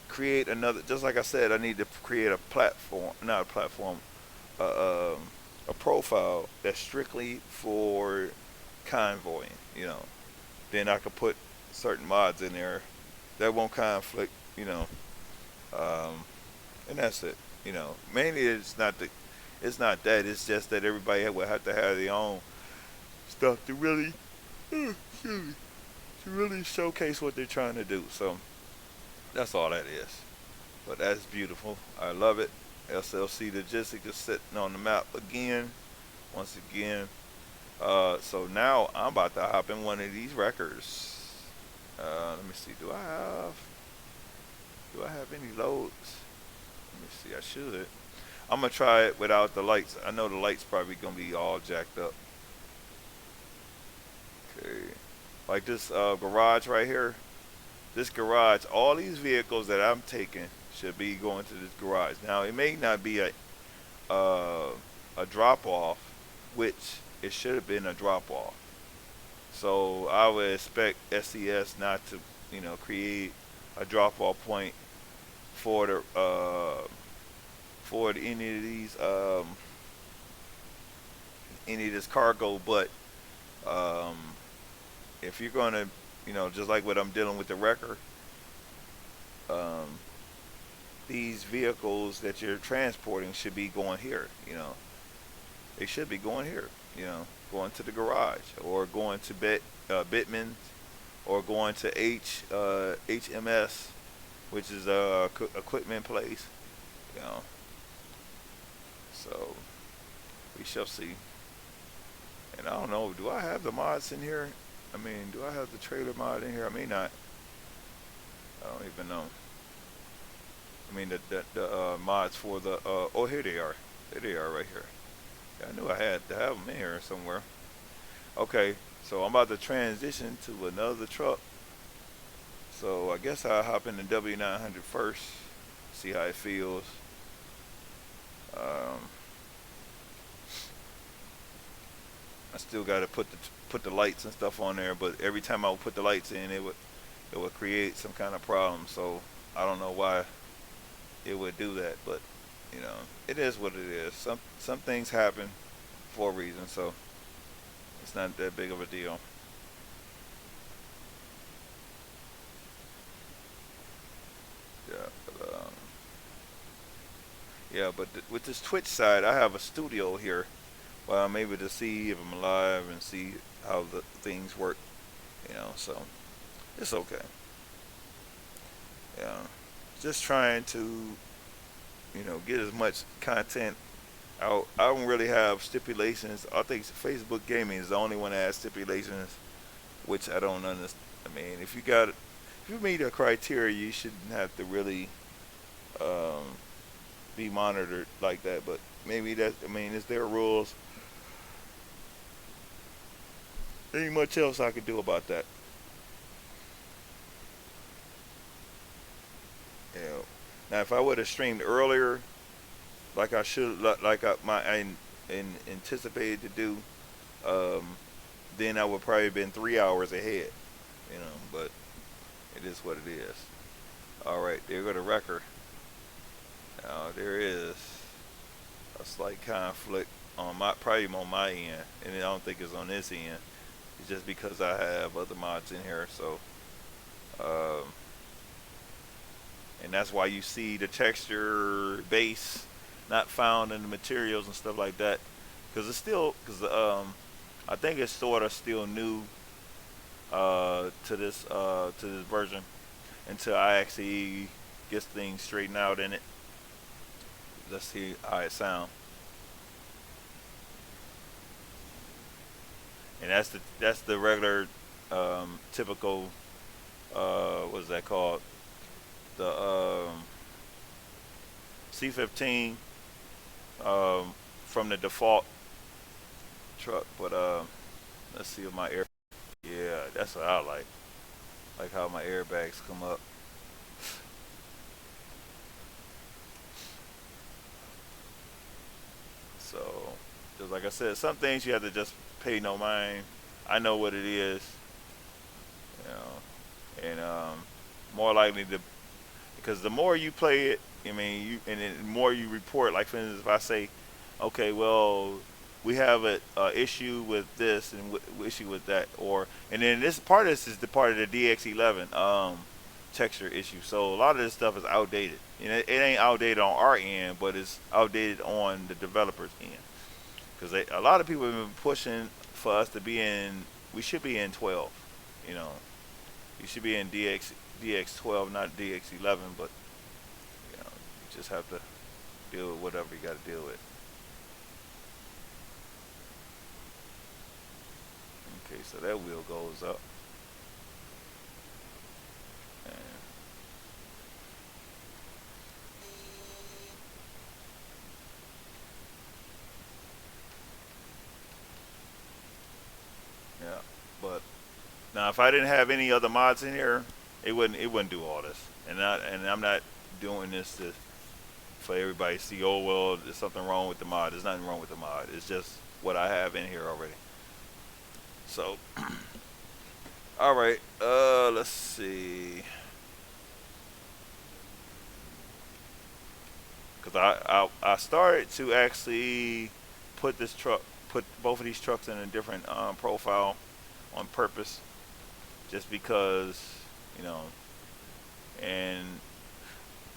create another. Just like I said, I need to create a platform, not a platform, uh, um, a profile that's strictly for convoying. Then I could put certain mods in there that won't conflict. Um, and that's it. Mainly it's not that. It's just that everybody will have to have their own stuff to really, excuse me, to really showcase what they're trying to do. So that's all that is. But that's beautiful. I love it. SLC Logistics is sitting on the map again, once again. So now I'm about to hop in one of these records. Let me see. Do I have any loads? Let me see. I should. I'm gonna try it without the lights. I know the lights probably gonna be all jacked up. Okay. Like this garage right here. This garage, all these vehicles that I'm taking should be going to this garage. Now it may not be uh, a drop off, which it should have been a drop off. So I would expect SES not to, create a drop off point for any of these any of this cargo. But um, if you're gonna, just like what I'm dealing with the wrecker, um, these vehicles that you're transporting should be going here. They should be going here. Going to the garage, or going to Bitman, or going to HMS, which is a equipment place. You know, so we shall see. And I don't know, do I have the mods in here? I mean, do I have the trailer mod in here? I may not. I don't even know. I mean, the mods for the oh, here they are. Here they are right here. Yeah, I knew I had to have them in here somewhere. Okay, so I'm about to transition to another truck. So I guess I'll hop in the W900 first, see how it feels. Um, I still got to put the lights and stuff on there, but every time I would put the lights in, it would create some kind of problem. So I don't know why it would do that, but it is what it is. Some things happen for a reason, so it's not that big of a deal. Yeah, but with this Twitch side, I have a studio here where I'm able to see if I'm alive and see how the things work. So it's okay. Yeah, just trying to get as much content out. I don't really have stipulations. I think Facebook Gaming is the only one that has stipulations, which I don't understand. I mean, if you meet a criteria, you shouldn't have to really um, be monitored like that. But maybe is there rules? Ain't much else I could do about that. You know. Now, if I would have streamed earlier, like I should, anticipated to do, um, then I would probably have been 3 hours ahead. But it is what it is. All right, there go the wrecker. Now there is a slight conflict on probably on my end, and I don't think it's on this end. It's just because I have other mods in here, so um, and that's why you see the texture base not found in the materials and stuff like that, because it's still because I think it's sort of still new to this version until I actually get things straightened out in it. Let's see how it sounds. And that's the regular typical what's that called, the C15 from the default truck. But let's see if my air, yeah, that's what I like how my airbags come up. So just like I said, some things you have to just pay no mind. I know what it is, you know, and more likely to, because the more you play it, I mean, you and then the more you report. Like for instance, if I say, okay, well, we have a issue with this and issue with that, or and then this part of this is the part of the DX11 texture issue. So a lot of this stuff is outdated. You know, it ain't outdated on our end, but it's outdated on the developers' end. Because a lot of people have been pushing for us to be in. We should be in 12. You know, you should be in DX12, not DX11. But you know, you just have to deal with whatever you got to deal with. Okay, so that wheel goes up. And yeah, but now if I didn't have any other mods in here, it wouldn't do all this. And I'm not doing this to for everybody to see. Oh well, there's something wrong with the mod. There's nothing wrong with the mod. It's just what I have in here already. So, all right. Let's see. Because I started to actually put both of these trucks in a different profile on purpose, just because you know. And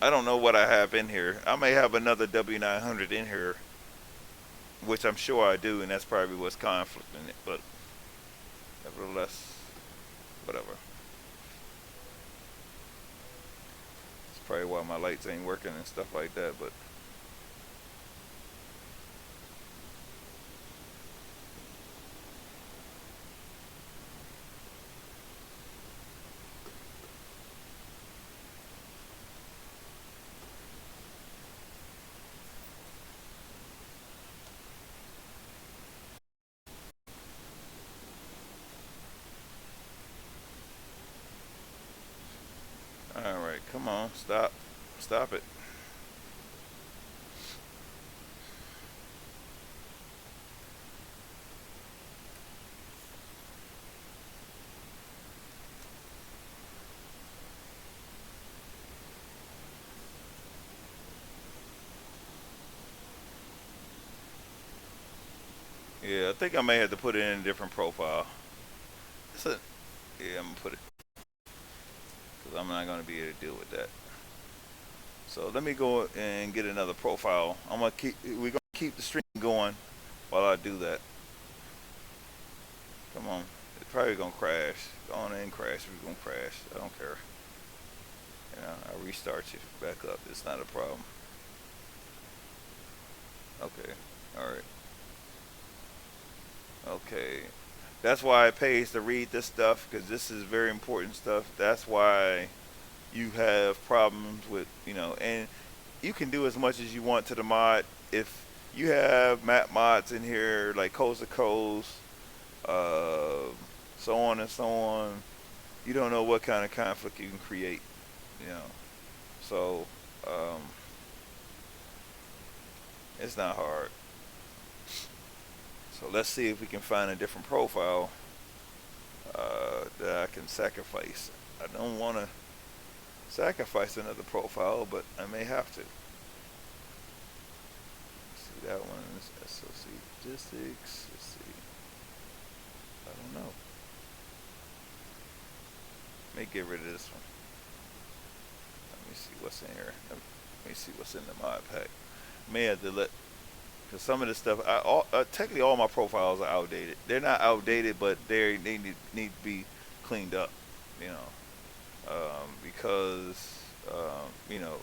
I don't know what I have in here. I may have another W900 in here, which I'm sure I do, and that's probably what's conflicting it. But nevertheless, whatever. It's probably why my lights ain't working and stuff like that. But all right, come on, stop it. Yeah, I think I may have to put it in a different profile. That's it. Yeah, I'm gonna put it because I'm not gonna be able to deal with that. So let me go and get another profile. We're gonna keep the stream going while I do that. Come on. It's probably gonna crash. Go on and crash. We're gonna crash. I don't care. You know, I'll restart you back up. It's not a problem. Okay. Alright. Okay. That's why it pays to read this stuff, because this is very important stuff. That's why you have problems with, and you can do as much as you want to the mod. If you have map mods in here like coast to coast, uh, so on and so on, you don't know what kind of conflict you can create, you know. So it's not hard. So let's see if we can find a different profile that I can sacrifice. I don't want to sacrifice another profile, but I may have to. See, that one is SOC Logistics. Let's see. I don't know. May get rid of this one. Let me see what's in here. Let me see what's in the mod pack. May have to let Because some of the stuff, technically all my profiles are outdated. They're not outdated, but they need to be cleaned up. You know, because you know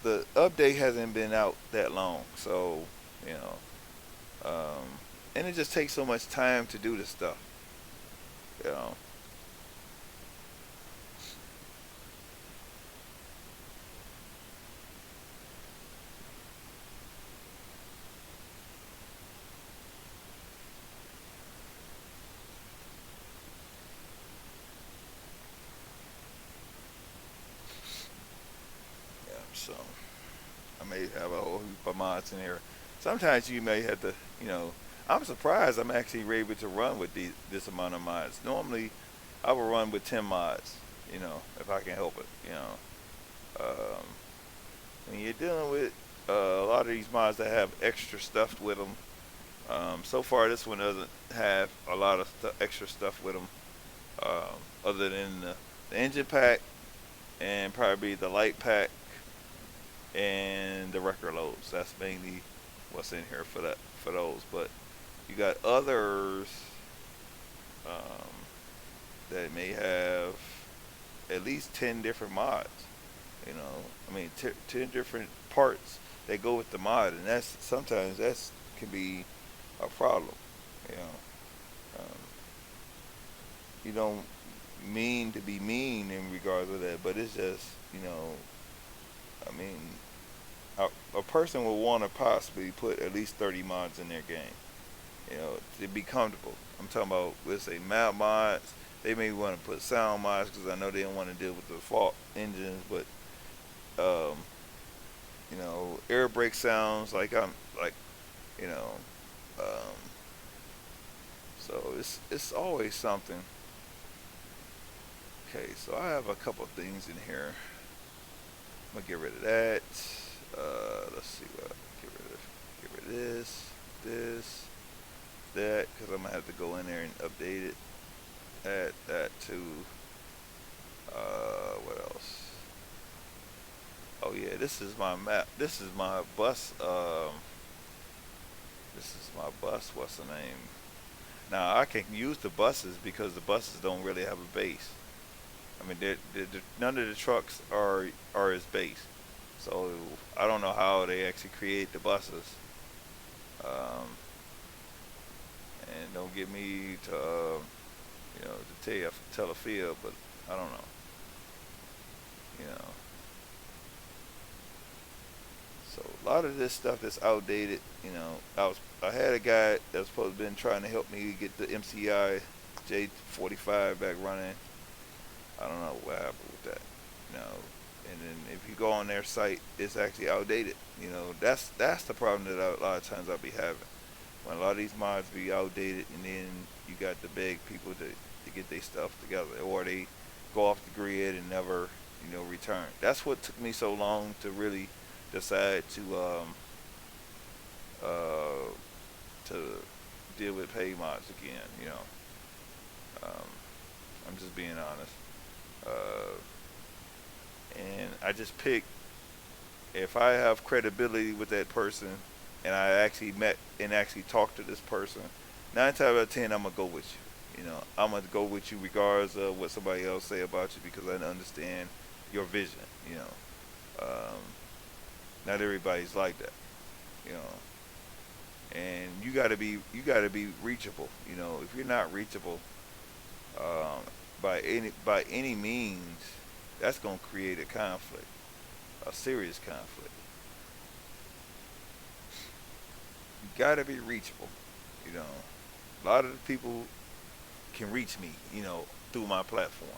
the update hasn't been out that long, so you know, and it just takes so much time to do this stuff. You know, yeah. So I may have a whole heap of mods in here. Sometimes you may have to, you know. I'm surprised I'm actually able to run with this amount of mods. Normally, I will run with 10 mods, you know, if I can help it, you know. When you're dealing with a lot of these mods that have extra stuff with them, so far this one doesn't have a lot of extra stuff with them, other than the engine pack and probably the light pack and the record loads. That's mainly what's in here for those. But you got others um, that may have at least 10 different mods. You know, I mean, 10 different parts that go with the mod, and that's sometimes that's can be a problem. You know, um, you don't mean to be mean in regards to that, but it's just I mean, a person will want to possibly put at least 30 mods in their game, to be comfortable. I'm talking about, let's say, map mods. They may want to put sound mods because I know they don't want to deal with the default engines, but um, air brake sounds like you know, um, so it's always something. Okay, so I have a couple things in here. I'm gonna get rid of that. Let's see what get rid of. Get rid of this, that, because I'm gonna have to go in there and update it. Add that to what else? Oh yeah, this is my map. This is my bus. This is my bus. What's the name? Now I can use the buses because the buses don't really have a base. I mean, none of the trucks are as base. So I don't know how they actually create the buses. Um, and don't get me to tell a field, but I don't know. You know, so a lot of this stuff that's outdated. I had a guy that's supposed to been trying to help me get the MCI J45 back running. I don't know what happened with that. You know, and then if you go on their site, it's actually outdated. That's the problem that a lot of times I'll be having when a lot of these mods be outdated, and then you got to beg people to get their stuff together, or they go off the grid and never return. That's what took me so long to really decide uh, to deal with pay mods again. Um, I'm just being honest. Uh, and I just pick, if I have credibility with that person and I actually met and actually talked to this person, 9 times out of 10 I'm gonna go with you. I'm gonna go with you regardless of what somebody else say about you, because I understand your vision. Um, Not everybody's like that. You know, and you gotta be reachable. If you're not reachable um, by any means, that's gonna create a conflict, a serious conflict. You gotta be reachable. You know, a lot of the people can reach me. Through my platform.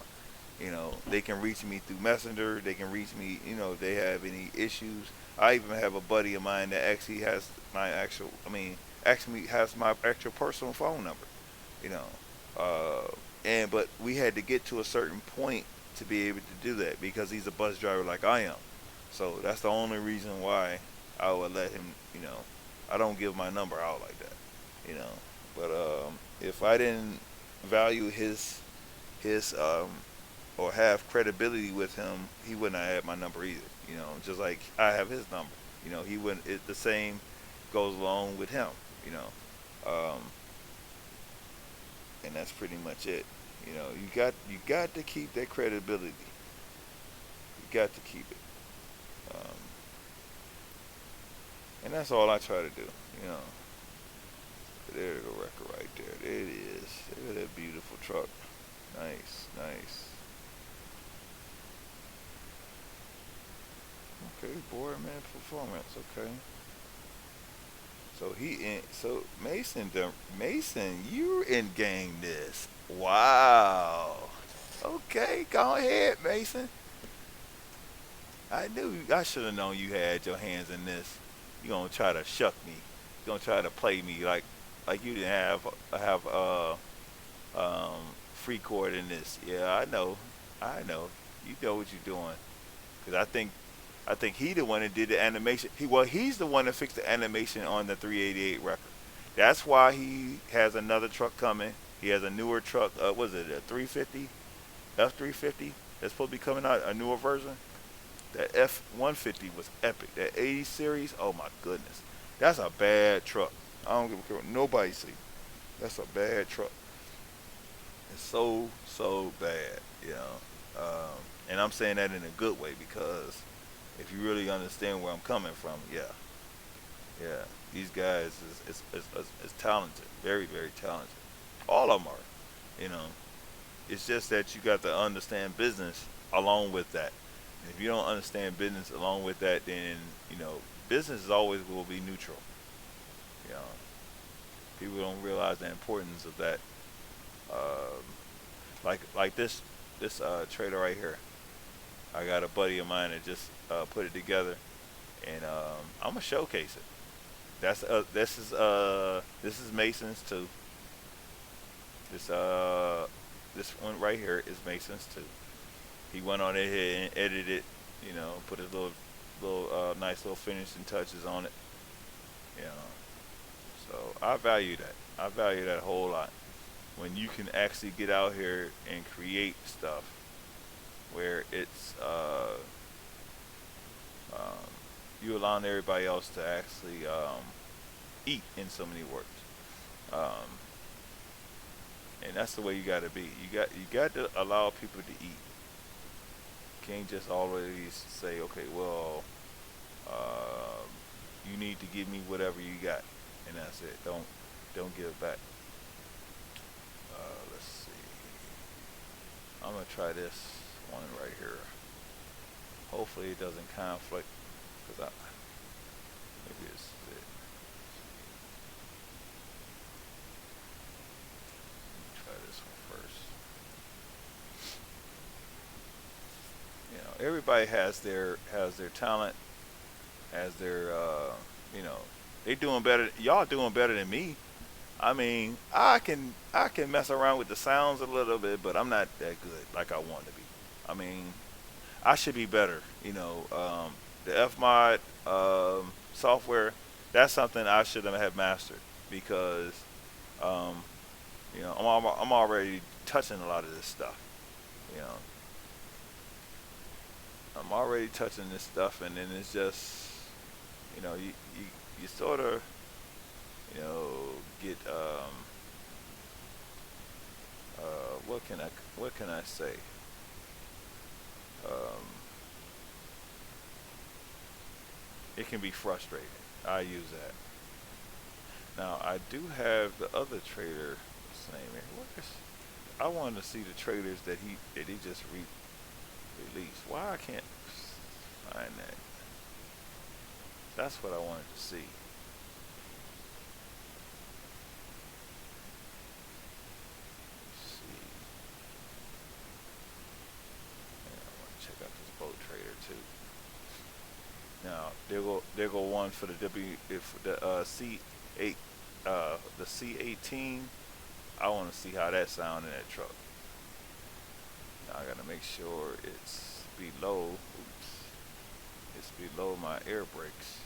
They can reach me through Messenger. They can reach me. If they have any issues. I even have a buddy of mine that actually has my actual. I mean, actually has my actual personal phone number. You know, but we had to get to a certain point to be able to do that because he's a bus driver like I am. So that's the only reason why I would let him. I don't give my number out like that. You know, but if I didn't value his or have credibility with him, he wouldn't have had my number either. Just like I have his number. He wouldn't. It's the same goes along with him, you know. And that's pretty much it. You know, you got to keep that credibility. You got to keep it. Um, and that's all I try to do. You know, there's the record right there. There it is. Look at that beautiful truck. Nice, nice. Okay, Boardman performance. Okay. So he in. So Mason, Mason, you in gang this. Wow. Okay, go ahead, Mason. I knew I should have known you had your hands in this. You gonna try to shuck me. You gonna try to play me like you didn't have free court in this. Yeah, I know. I know. You know what you're doing. Cause I think he the one that did the animation. He's the one that fixed the animation on the 388 record. That's why he has another truck coming. He has a newer truck. Was it a 350? F350 that's supposed to be coming out, a newer version. That F150 was epic. That 80 series, oh my goodness, that's a bad truck. I don't give a care what nobody say. That's a bad truck. It's so bad, you know. And I'm saying that in a good way because if you really understand where I'm coming from, yeah, yeah, these guys is talented, very very talented. All of them are, you know. It's just that you got to understand business along with that. If you don't understand business along with that, then you know business is always will be neutral. You know, people don't realize the importance of that. Um, like this trailer right here. I got a buddy of mine that just put it together, and I'm gonna showcase it. This is Mason's too. This this one right here is Mason's too. He went on ahead and edited it, you know, put his little nice little finishing touches on it, you know. So I value that. I value that a whole lot. When you can actually get out here and create stuff where it's um, you allowing everybody else to actually eat in so many words. Um, and that's the way you got to be. You got to allow people to eat. You can't just always say, okay, well, um, you need to give me whatever you got, and that's it. Don't give back. Let's see. I'm gonna try this one right here. Hopefully it doesn't conflict, because maybe it's it. Let me try this one first. You know, everybody has their talent, has their you know, they doing better. Y'all doing better than me. I mean, I can mess around with the sounds a little bit, but I'm not that good like I want to be. I mean, I should be better. You know, the Fmod software, that's something I should have mastered because um, you know I'm already touching a lot of this stuff. You know, I'm already touching this stuff, and then it's just you know you sort of you know get what can I say? Um, it can be frustrating. I use that. Now I do have the other trader. What's his name here? I wanted to see the traders that he just released. Why I can't find that? That's what I wanted to see. Let's see. Yeah, I want to check out this boat trader too. Now there go one for the if the C8 the C18. I want to see how that sound in that truck. Now I gotta make sure it's below. Oops, it's below my air brakes.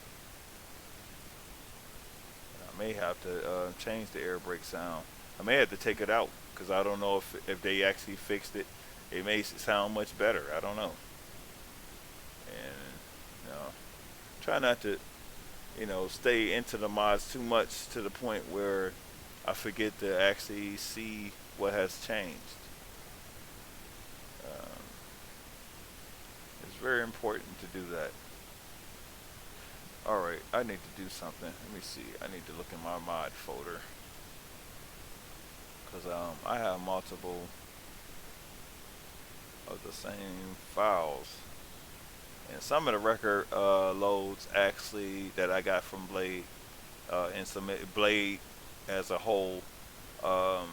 I may have to change the air brake sound. I may have to take it out because I don't know if they actually fixed it. It may sound much better. I don't know. And you know, try not to stay into the mods too much to the point where I forget to actually see what has changed. Um, it's very important to do that. All right, I need to do something. Let me see. I need to look in my mod folder because I have multiple of the same files, and some of the record loads actually that I got from Blade and submit Blade as a whole um,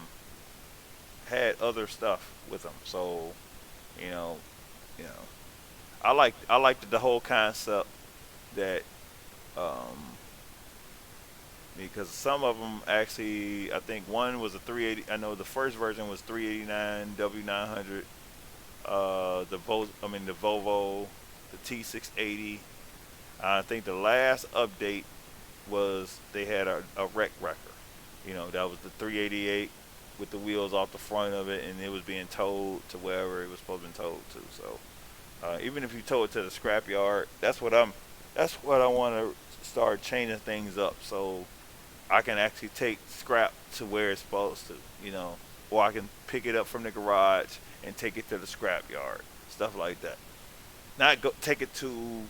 had other stuff with them. So you know, you know, I liked the whole concept that um, because some of them actually, I think one was a 380. I know the first version was 389 W900. The Volvo, the T680. I think the last update was they had a wreck wrecker. That was the 388 with the wheels off the front of it, and it was being towed to wherever it was supposed to be towed to. So even if you tow it to the scrapyard, that's what I want to start changing things up. So I can actually take scrap to where it's supposed to, or I can pick it up from the garage and take it to the scrap yard, stuff like that. Not go take it to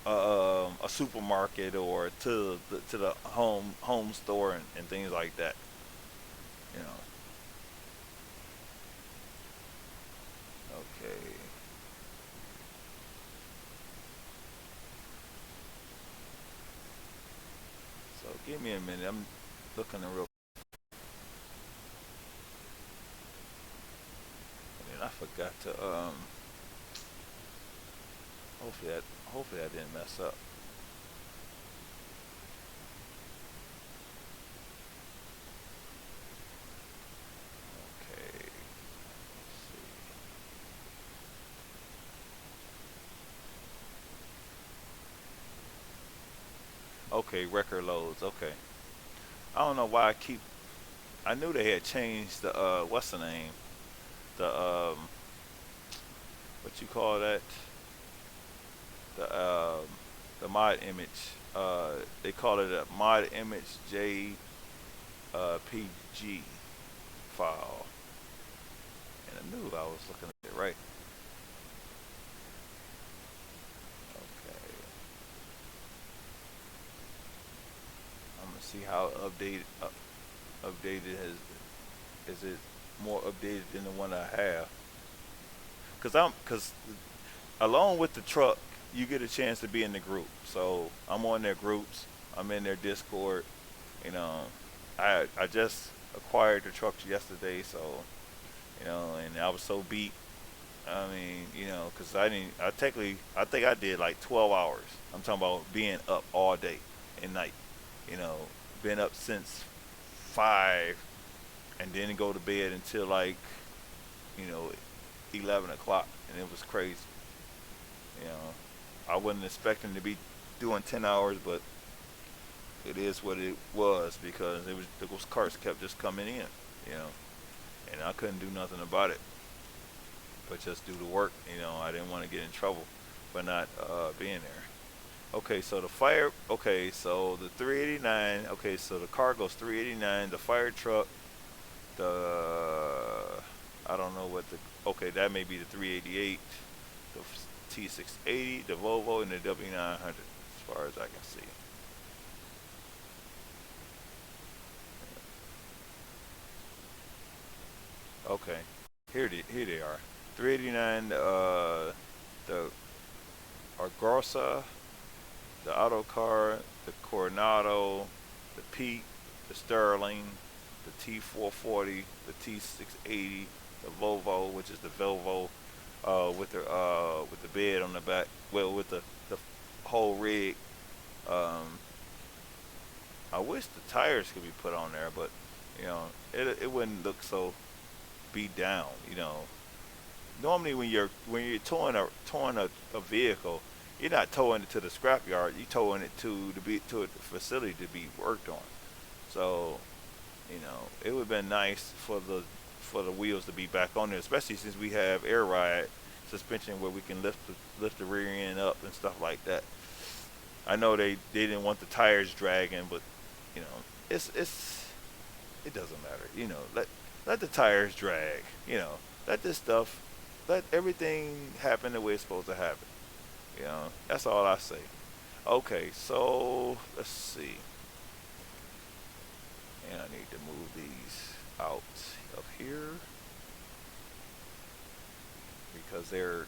a supermarket or to the home store and things like that. You know. Okay. So give me a minute. I'm looking at real. And I forgot to hopefully I didn't mess up. Okay. Let's see. Okay, record loads. Okay. I don't know why I keep. I knew they had changed the what's the name? The what you call that? The the mod image. They call it a mod image PG file, and I knew I was looking at it right. Okay, I'm gonna see how updated is it more updated than the one I have? Cause along with the truck, you get a chance to be in the group. So I'm on their groups. I'm in their Discord. You know, I just acquired the trucks yesterday, so and I was so beat. I mean, because I didn't. I think I did like 12 hours. I'm talking about being up all day and night. You know, been up since 5, and didn't go to bed until like you know 11 o'clock, and it was crazy. You know, I wasn't expecting to be doing 10 hours, but it is what it was because those carts kept just coming in. You know, and I couldn't do nothing about it, but just do the work. I didn't want to get in trouble for not being there. Okay, so the fire. Okay, so the 389. Okay, so the car goes 389. The fire truck. The I don't know what the. Okay, that may be the 388. The T680, the Volvo, and the W900, as far as I can see. Okay, here they are. 389. The Argosa, the Auto Car, the Coronado, the Pete, the Sterling, the T440, the T680, the Volvo, which is the Volvo with the bed on the back, well with the whole rig. Um, I wish the tires could be put on there, but it wouldn't look so beat down. Normally when you're towing a vehicle, you're not towing it to the scrapyard. You're towing it to a facility to be worked on. So it would have been nice for the wheels to be back on there, especially since we have air ride suspension where we can lift the rear end up and stuff like that. I know they didn't want the tires dragging, but you know, it doesn't matter. You know, let the tires drag. You know, let this stuff, let everything happen the way it's supposed to happen. You know, that's all I say. Okay, so let's see. And I need to move these out up here because they're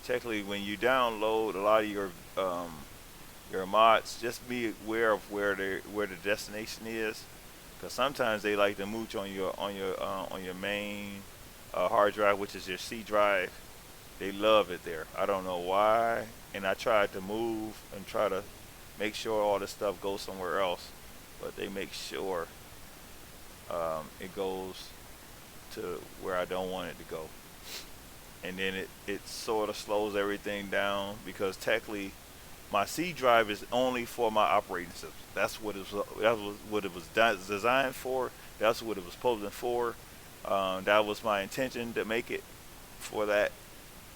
technically when you download a lot of your mods, just be aware of where the destination is, because sometimes they like to mooch on your main hard drive, which is your C drive. They love it there. I don't know why, and I tried to move and try to make sure all this stuff goes somewhere else, but they make sure it goes to where I don't want it to go, and then it sort of slows everything down because technically my C drive is only for my operating system. That was what it was designed for. That's what it was posed for. That was my intention to make it for that.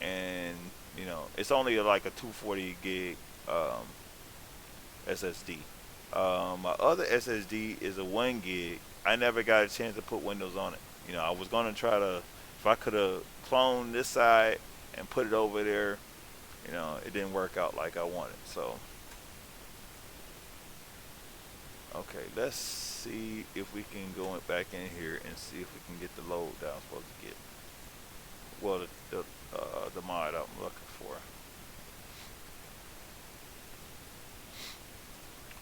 And you know, it's only like a 240 gig SSD. My other SSD is a 1 gig. I never got a chance to put Windows on it. You know, I was gonna try to, if I could have cloned this side and put it over there. You know, it didn't work out like I wanted. So, okay, let's see if we can go back in here and see if we can get the load that I'm supposed to get. Well, the mod I'm looking for.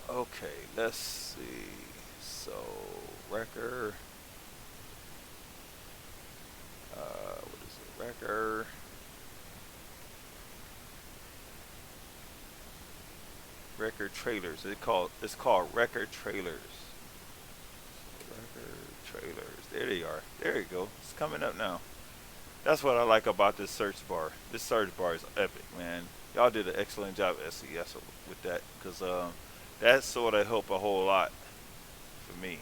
Okay, let's see. So, Wrecker. What is it? Wrecker. Record trailers. It's called record trailers. Record trailers. There they are. There you go. It's coming up now. That's what I like about this search bar. This search bar is epic, man. Y'all did an excellent job at SCS with that, because that sort of helped a whole lot for me.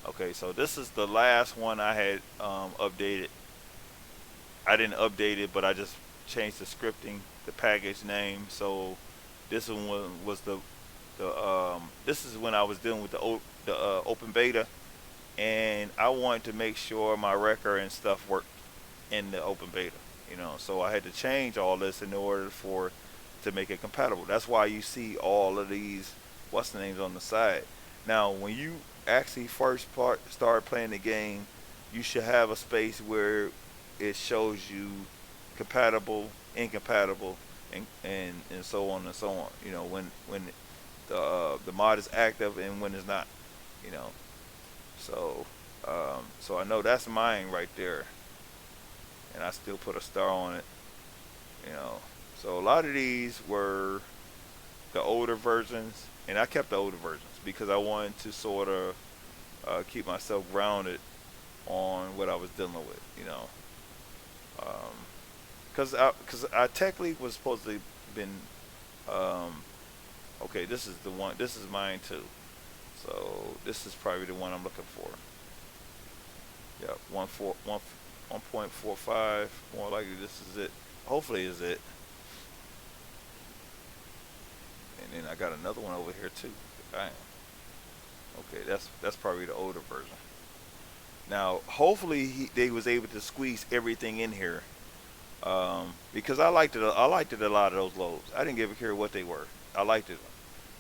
Okay, so this is the last one I had updated. I didn't update it, but I just changed the scripting, the package name. So this one was this is when I was dealing with the open beta, and I wanted to make sure my record and stuff worked in the open beta. You know, so I had to change all this in order for to make it compatible. That's why you see all of these what's the names on the side. Now, when you actually first start playing the game, you should have a space where it shows you compatible, incompatible, and so on and so on. You know, when the mod is active and when it's not. You know, so so I know that's mine right there, and I still put a star on it. You know, so a lot of these were the older versions, and I kept the older versions because I wanted to sort of keep myself grounded on what I was dealing with. You know, because I technically was supposed to been um, okay. This is the one. This is mine too. So this is probably the one I'm looking for. Yeah, 1.45. More likely this is it. Hopefully is it. And then I got another one over here too. Bang. Okay, that's probably the older version. Now, hopefully they was able to squeeze everything in here, because I liked it. I liked it a lot of those loads. I didn't give a care what they were. I liked it,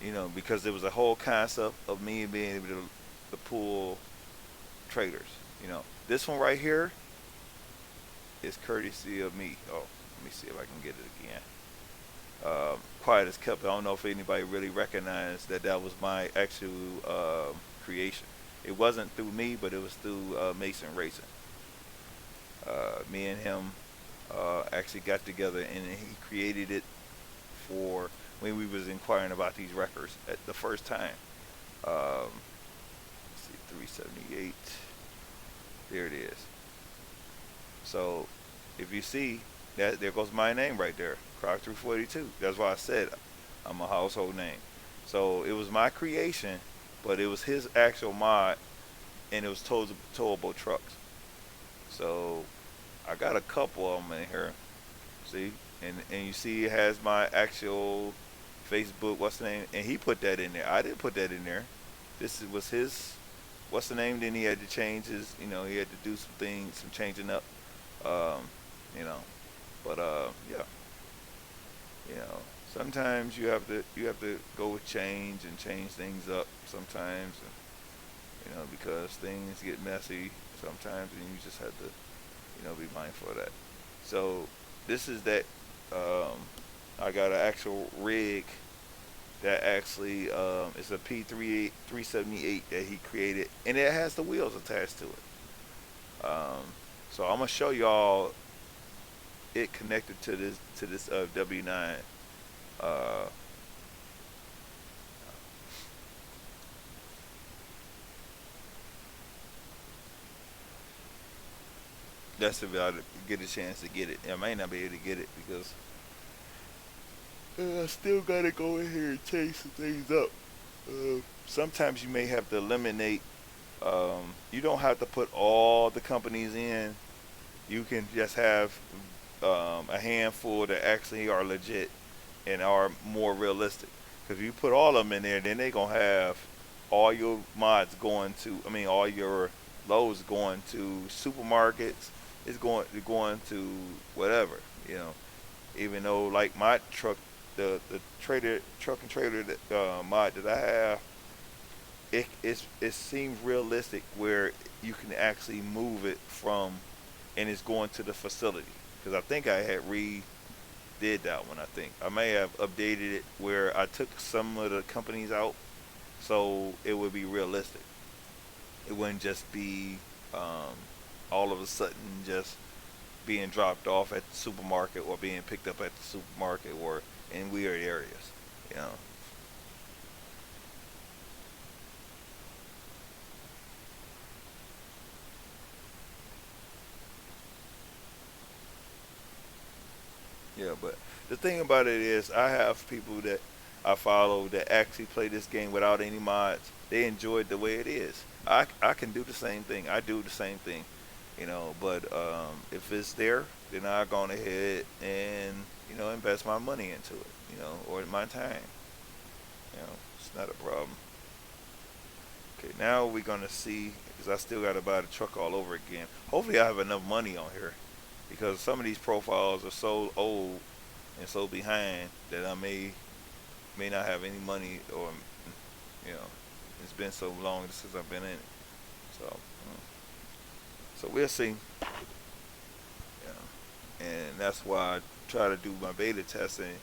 you know, because there was a whole concept of me being able to pull traders. You know, this one right here is courtesy of me. Oh, let me see if I can get it again. Quiet as kept. I don't know if anybody really recognized that that was my actual creation. It wasn't through me, but it was through Mason Racing. Me and him actually got together, and he created it for when we was inquiring about these records at the first time. Let's see, 378. There it is. So if you see that, there goes my name right there, Croc 342. That's why I said I'm a household name. So it was my creation, but it was his actual mod, and it was towable trucks. So I got a couple of them in here. See, and you see it has my actual Facebook, what's the name, and he put that in there. I didn't put that in there. Was his, what's the name. Then he had to change his, he had to do some things, some changing up, um, you know. But yeah, you know, sometimes you have to go with change and change things up sometimes, and, because things get messy sometimes, and you just have to, be mindful of that. So this is that. Um, I got an actual rig that actually is a P378 that he created, and it has the wheels attached to it. So I'm gonna show y'all it connected to this W9. Uh, that's if I get a chance to get it. I might not be able to get it because I still gotta go in here and change some things up. Sometimes you may have to eliminate. You don't have to put all the companies in. You can just have a handful that actually are legit and are more realistic. Because if you put all of them in there, then they're gonna have all your mods going to. I mean, all your loads going to supermarkets. It's going to whatever. You know, even though like my truck, the trader truck and trailer mod that I have, it seems realistic where you can actually move it from, and it's going to the facility. Because I think I had did that one. I think I may have updated it where I took some of the companies out, so it would be realistic. It wouldn't just be all of a sudden just being dropped off at the supermarket or being picked up at the supermarket or in weird areas. You know. Yeah, but the thing about it is, I have people that I follow that actually play this game without any mods. They enjoy it the way it is. I can do the same thing. I do the same thing, But if it's there, then I go on ahead and invest my money into it, or my time. It's not a problem. Okay, now we're gonna see because I still got to buy the truck all over again. Hopefully, I have enough money on here because some of these profiles are so old and so behind that I may not have any money, or you know it's been so long since I've been in it. So we'll see. And that's why I try to do my beta testing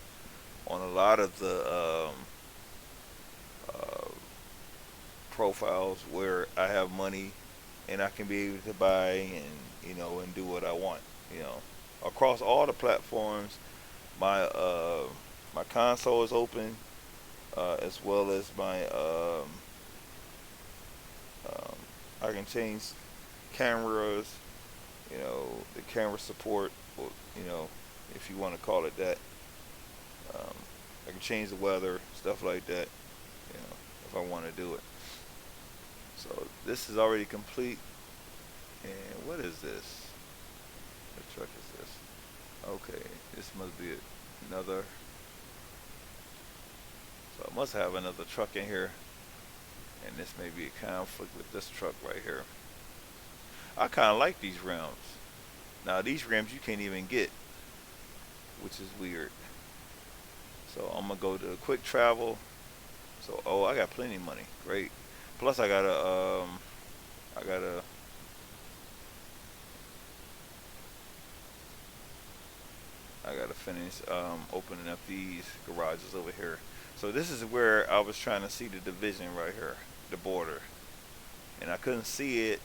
on a lot of the uh, profiles where I have money and I can be able to buy and do what I want. You know, across all the platforms, my my console is open, as well as my um, I can change cameras. The camera support, or, if you want to call it that. Um, I can change the weather, stuff like that. If I want to do it. So this is already complete. And what is this? What truck is this? Okay, this must be another. So I must have another truck in here, and this may be a conflict with this truck right here. I kind of like these rims. Now these rims you can't even get, which is weird. So I'm gonna go to quick travel. So I got plenty of money. Great. Plus I gotta I gotta finish opening up these garages over here. So this is where I was trying to see the division right here, the border, and I couldn't see it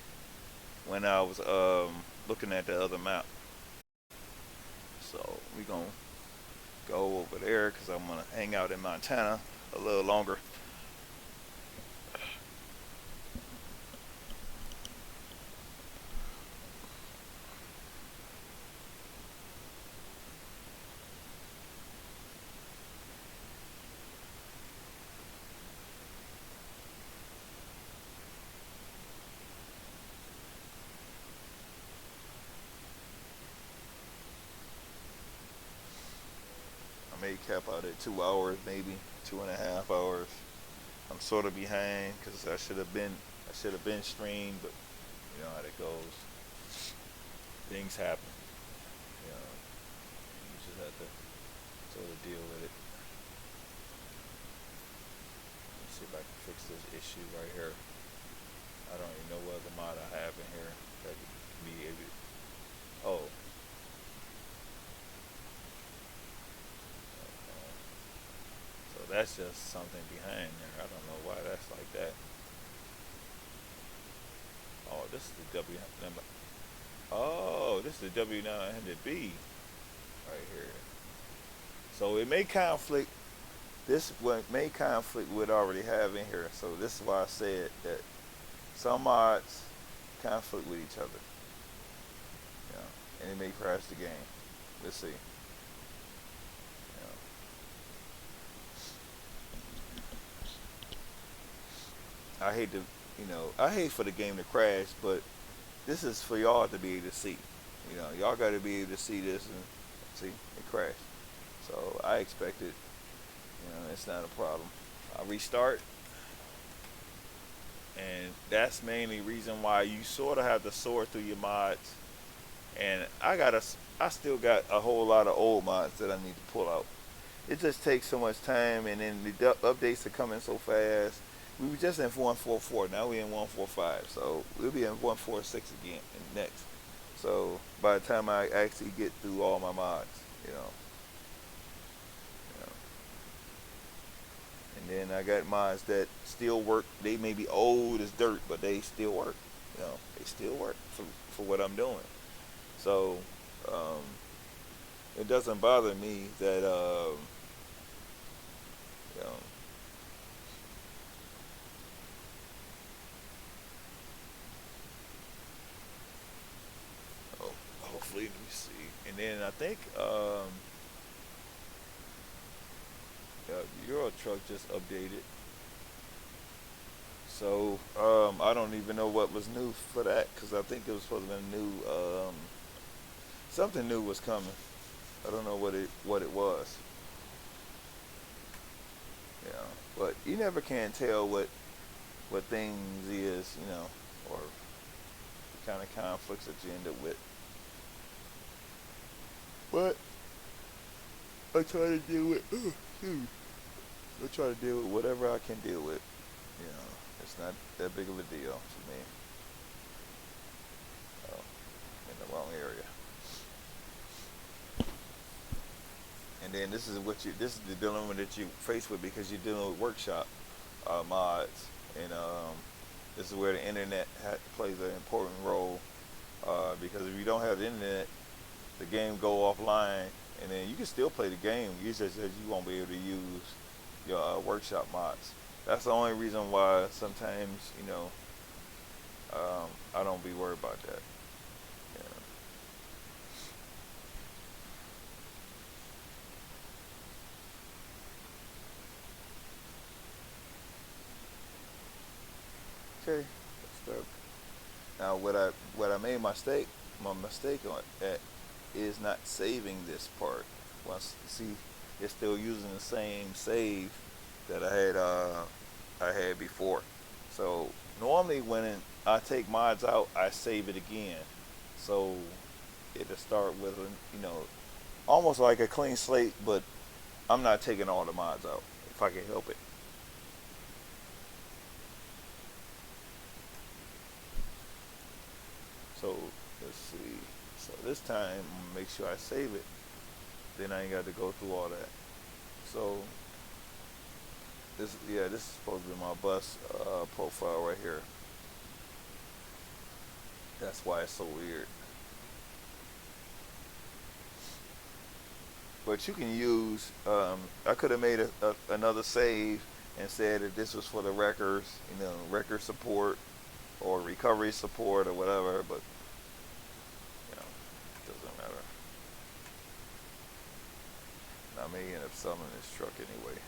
when I was looking at the other map. So we gonna go over there because I'm gonna hang out in Montana a little longer. I may cap out at 2 hours maybe. 2.5 hours. I'm sort of behind because I should have been streamed, but you know how that goes. Things happen. You know, you just have to sort of deal with it. Let's see if I can fix this issue right here. I don't even know what other mod I have in here that can be able to, oh, so that's just something behind there. I don't know why that's like that. Oh, this is the W. Oh, this is the W900B right here. So it may conflict. This what may conflict with what I already have in here. So this is why I said that some mods conflict with each other. You know, and it may crash the game. Let's see. You know, I hate to, I hate for the game to crash, but this is for y'all to be able to see. You know, y'all got to be able to see this and see it crash. So I expect it. It's not a problem. I restart, and that's mainly reason why you sort of have to sort through your mods. And I still got a whole lot of old mods that I need to pull out. It just takes so much time, and then the updates are coming so fast. We were just in 1.44. Now we're in 1.45. So we'll be in 1.46 again next. So by the time I actually get through all my mods, you know. And then I got mods that still work. They may be old as dirt, but they still work. They still work for what I'm doing. So it doesn't bother me that you know, hopefully, let me see. And then I think Euro Truck just updated. So I don't even know what was new for that because I think it was supposed to be new. Something new was coming. I don't know what it was. But you never can tell what things is, or the kind of conflicts that you end up with. But I try to deal with. I try to deal with whatever I can deal with. It's not that big of a deal for me. Oh, in the wrong area. And then this is the dilemma that you face with because you're dealing with workshop mods, and this is where the internet plays an important role because if you don't have the internet, the game go offline, and then you can still play the game. You just you won't be able to use your workshop mods. That's the only reason why sometimes I don't be worried about that. Okay, let's start. Now, what I made my mistake on at is not saving this part. Once see, it's still using the same save that I had before. So normally when I take mods out, I save it again. So it'll start with almost like a clean slate, but I'm not taking all the mods out if I can help it. So let's see. So this time I'm gonna make sure I save it. Then I ain't got to go through all that. So this is supposed to be my bus profile right here. That's why it's so weird. But you can use. I could have made another save and said that this was for the records, record support or recovery support or whatever. But it doesn't matter. I may end up selling this truck anyway.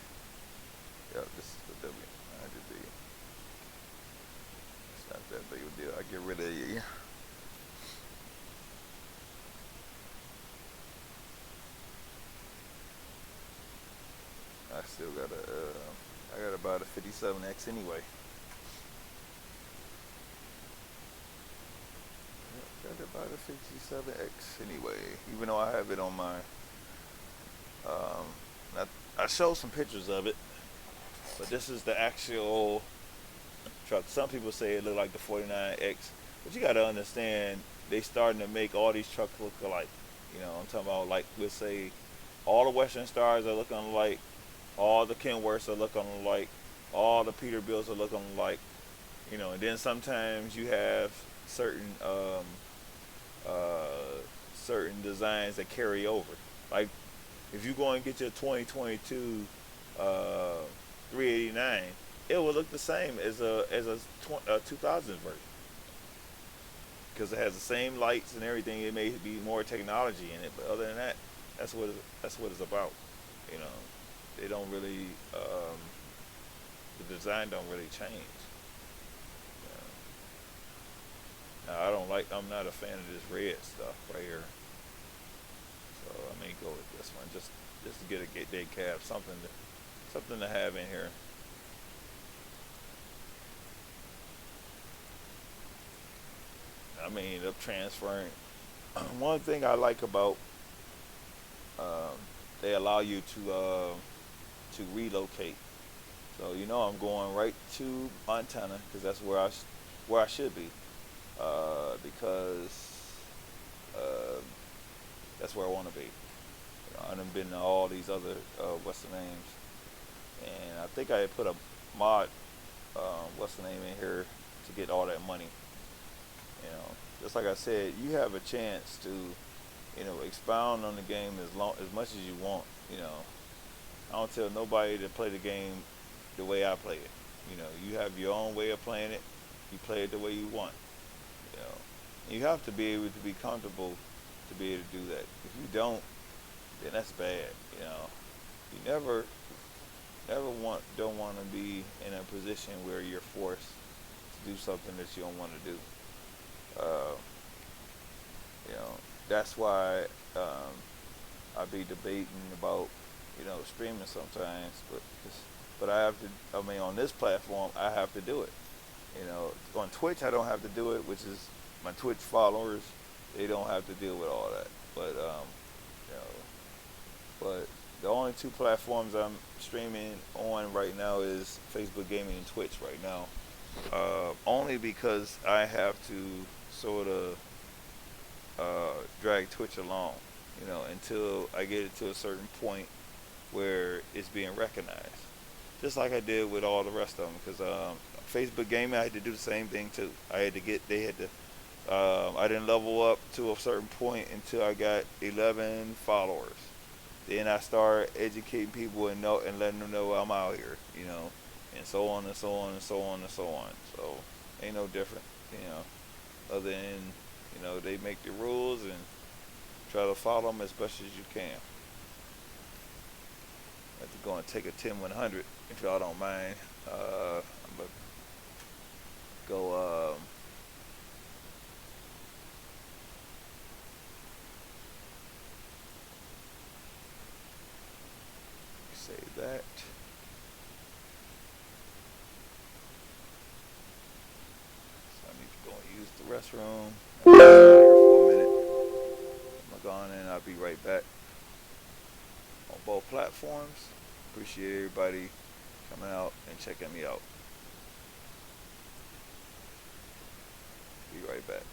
Yeah, this is the W900B. It's not that big of a deal. I get rid of you. Still got a, I got about a 57X anyway. Got about a 57X anyway. Even though I have it on my, I showed some pictures of it, but this is the actual truck. Some people say it look like the 49X, but you got to understand they starting to make all these trucks look alike. You know, I'm talking about, like, let's say all the Western Stars are looking alike, all the Kenworths are looking alike, all the Peterbilts are looking alike. You know, and then sometimes you have certain certain designs that carry over. Like if you go and get your 2022 389, it will look the same as a 2000 version because it has the same lights and everything. It may be more technology in it, but other than that, that's what it's about. You know, they don't really the design don't really change. Now, I'm not a fan of this red stuff right here. So I may go with this one just to get a day cab, something to have in here. I may end up transferring. One thing I like about they allow you to relocate. So you know I'm going right to Montana because that's where I should be. Because that's where I want to be. You know, I've been to all these other what's the names, and I think I had put a mod what's the name in here to get all that money. You know, just like I said, you have a chance to, you know, expound on the game as much as you want. You know, I don't tell nobody to play the game the way I play it. You know, you have your own way of playing it. You play it the way you want. You know, you have to be able to be comfortable to be able to do that. If you don't, then that's bad. You know, you don't want to be in a position where you're forced to do something that you don't want to do. You know, that's why I be debating about, you know, streaming sometimes, but I have to. I mean, on this platform, I have to do it. You know, on Twitch, I don't have to do it, which is my Twitch followers. They don't have to deal with all that. But you know, but the only two platforms I'm streaming on right now is Facebook Gaming and Twitch right now. Only because I have to sort of drag Twitch along, you know, until I get it to a certain point where it's being recognized. Just like I did with all the rest of them, because Facebook Gaming, I had to do the same thing too. I didn't level up to a certain point until I got 11 followers. Then I started educating people and letting them know I'm out here, you know, and so on and so on and so on and so on. So ain't no different, you know, other than, you know, they make the rules and try to follow them as best as you can. I have to go and take a 10-100 if y'all don't mind. I'm gonna go. Save that. So I need to go and use the restroom. I'll be here for a minute. I'm gonna go in and I'll be right back. On both platforms. Appreciate everybody coming out and checking me out. Be right back.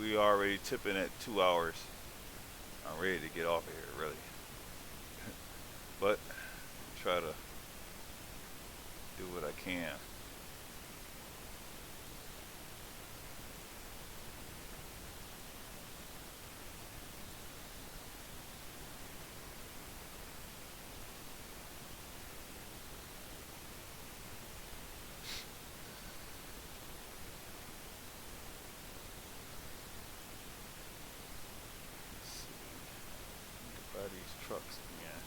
we already tipping at 2 hours. I'm ready to get off of here, really. But try to do what I can. Let's see. Buy these trucks again.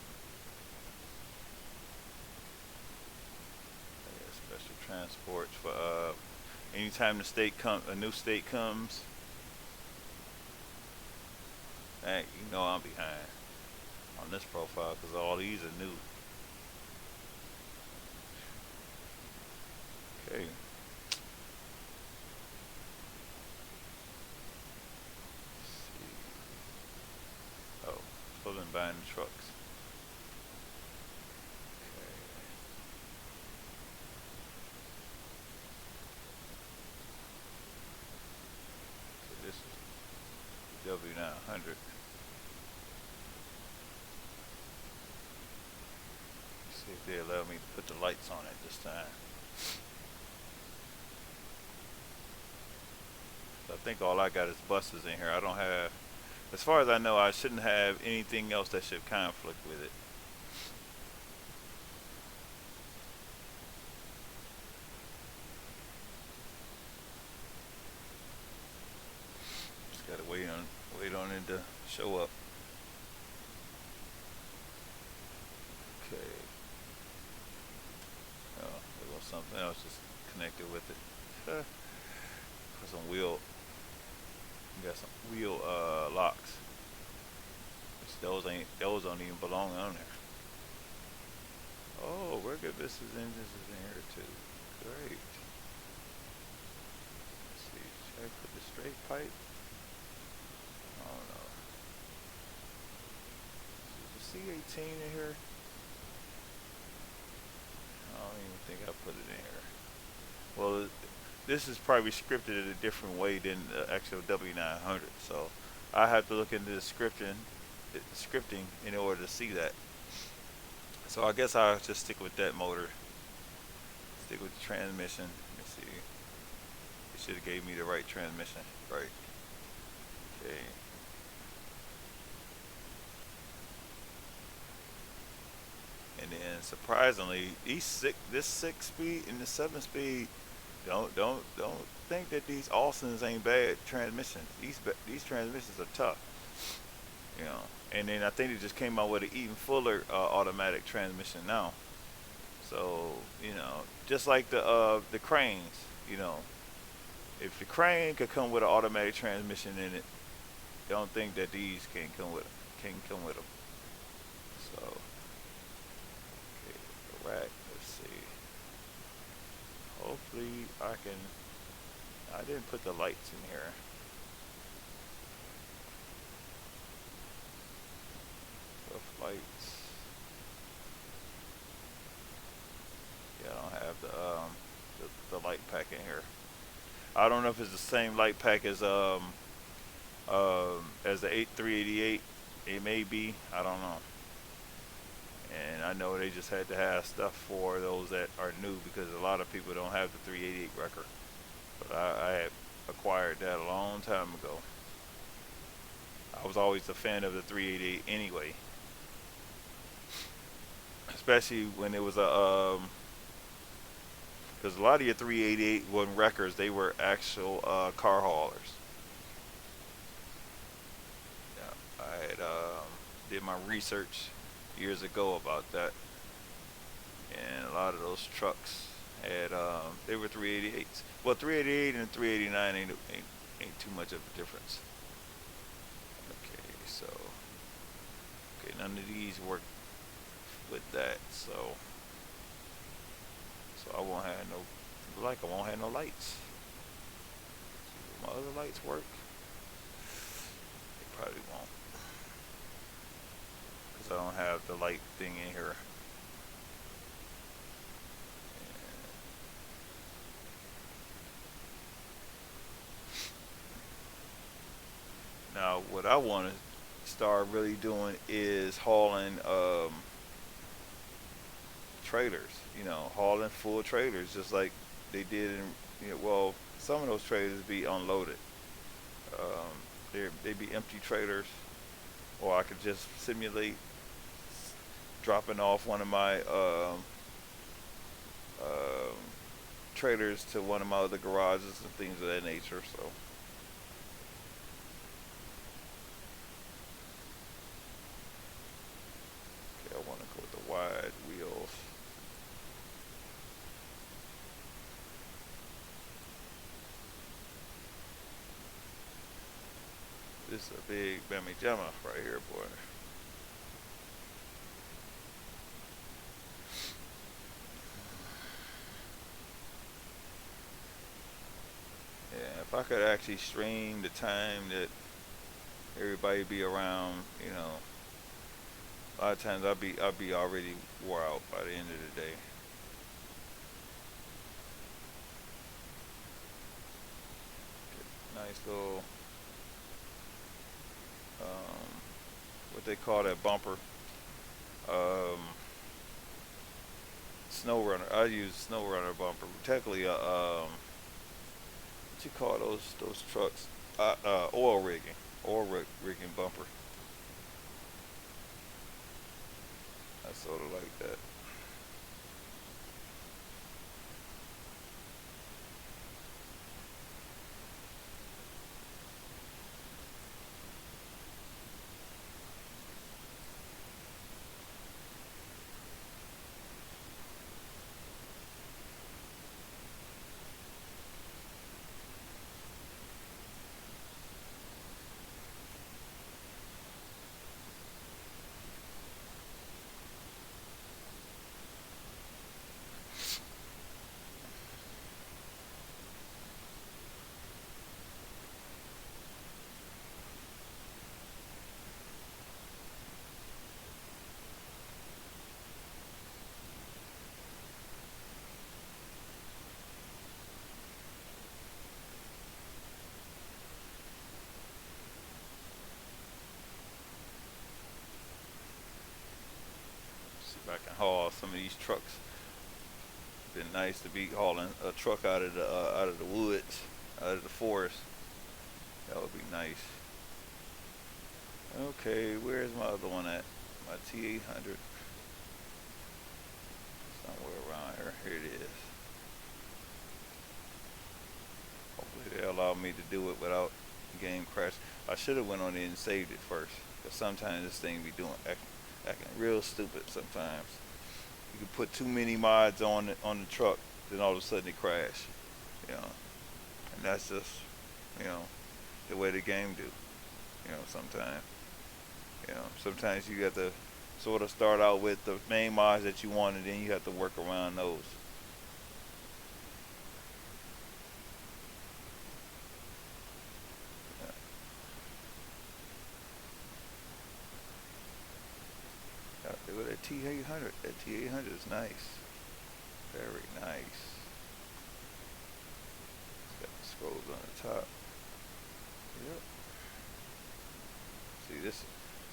Special transports for anytime a new state comes. Hey, you know I'm behind on this profile because all these are new. Okay. Let's see. Oh, pulling buying the trucks. This is W900. See if they allow me to put the lights on it this time. So I think all I got is buses in here. I don't have, as far as I know, I shouldn't have anything else that should conflict with it. Just gotta wait on it to show up. Okay. Oh, there was something else just connected with it. For some wheel, you got some wheel locks. Which those don't even belong on there. Oh, Rugged Vistas engines is in here too. Great. Let's see, should I put the straight pipe? I don't know. Is the C18 in here? I don't even think I put it in here. Well, this is probably scripted in a different way than the actual W900, so I have to look into the scripting in order to see that. So I guess I'll just stick with that motor. Stick with the transmission. Let me see. It should have gave me the right transmission. Right. Okay. And then surprisingly, this 6-speed and the 7-speed, don't think that these Alsons ain't bad transmissions. These transmissions are tough, you know. And then I think it just came out with an even fuller automatic transmission now. So you know, just like the cranes, you know, if the crane could come with an automatic transmission in it, don't think that these can come with them. So okay, the rack. Let's see. Hopefully I didn't put the lights in here. Rough lights. Yeah, I don't have the light pack in here. I don't know if it's the same light pack as the 388. It may be. I don't know. And I know they just had to have stuff for those that are new because a lot of people don't have the 388 record. But I had acquired that a long time ago. I was always a fan of the 388 anyway. Especially when it was because a lot of your 388 wasn't records, they were actual car haulers. Yeah, I had did my research years ago about that, and a lot of those trucks had they were 388s. Well, 388 and 389 ain't too much of a difference. Okay, so none of these work with that, so I won't have I won't have no lights. See, will my other lights work? They probably won't, because I don't have the light thing in here. Now, what I want to start really doing is hauling trailers. Hauling full trailers, just like they did in. Well, some of those trailers be unloaded. They be empty trailers, or I could just simulate dropping off one of my um, trailers to one of my other garages and things of that nature. So, okay, I want to go with the wide wheels. This is a big Bammy Jamma right here, boy. Yeah, if I could actually stream the time that everybody be around, a lot of times I'll be already wore out by the end of the day. Nice little what they call that bumper. Um, Snow runner. I use snow runner bumper. Technically, what you call those trucks? Oil rigging, rigging bumper. I sort of like that. See if I can haul some of these trucks. Been nice to be hauling a truck out of the woods, out of the forest. That would be nice. Okay, where's my other one at? My T800. Somewhere around here. Here it is. Hopefully they allow me to do it without game crash. I should have went on in and saved it first. Because sometimes this thing be acting real stupid sometimes. You can put too many mods on the truck, then all of a sudden it crash. You know. And that's just, you know, the way the game do. Sometimes. Sometimes you got to sort of start out with the main mods that you want, and then you have to work around those. Yeah, with that T800, that T800 is nice, very nice. It's got the scrolls on the top. Yep. See this?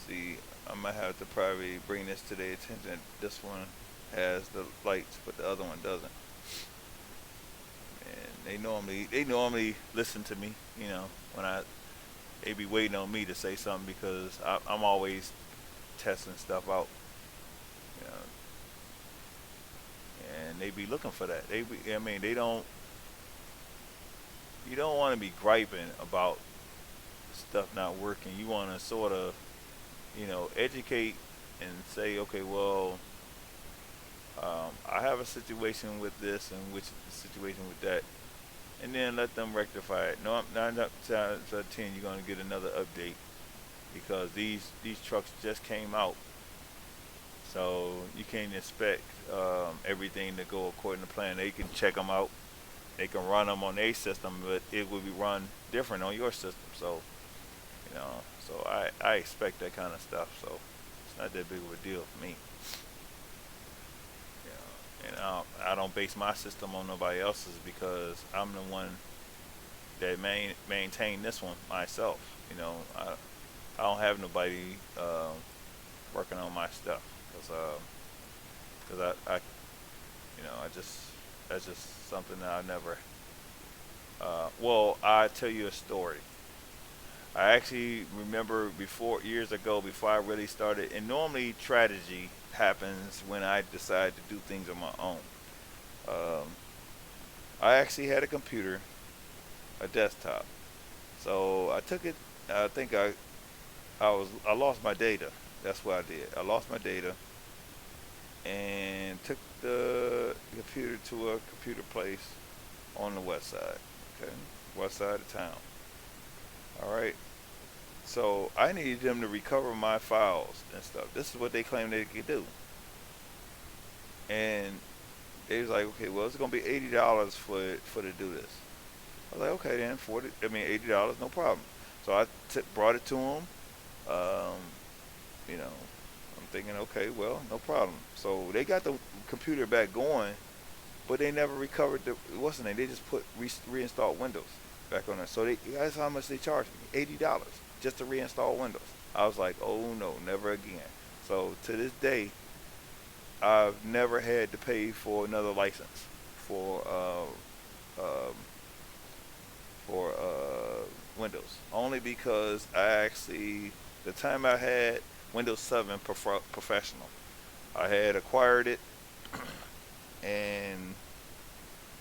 See, I might have to probably bring this to their attention. This one has the lights, but the other one doesn't. And they normally listen to me. When they be waiting on me to say something because I'm always testing stuff out. You know, and they be looking for that. I mean, they don't. You don't want to be griping about stuff not working. You want to sort of, educate and say, okay, well, I have a situation with this and which situation with that, and then let them rectify it. No, I'm 9 times out of 10, you're going to get another update because these trucks just came out, so you can't expect everything to go according to plan. They can check them out, they can run them on their system, but it will be run different on your system. So so I expect that kind of stuff. So it's not that big of a deal for me. And I don't base my system on nobody else's because I'm the one that maintain this one myself. You know, I don't have nobody working on my stuff because I you know I just that's just something that I never. Well, I tell you a story. I actually remember before years ago, before I really started, and normally tragedy happens when I decide to do things on my own. Um, I actually had a computer, a desktop. So I took it. I think I lost my data. That's what I did. I lost my data and took the computer to a computer place on the west side. Okay, west side of town. All right. So I needed them to recover my files and stuff. This is what they claimed they could do. And they was like, okay, well, it's gonna be $80 for to do this. I was like, okay, then 40. I mean, $80, no problem. So I brought it to them. Um, you know, I'm thinking, okay, well, no problem. So they got the computer back going, but they never recovered the what's the name? They just put reinstalled Windows back on there. So that's how much they charged me, $80 just to reinstall Windows. I was like, oh no, never again. So to this day, I've never had to pay for another license for um, Windows, only because I actually the time I had Windows 7 Professional, I had acquired it, and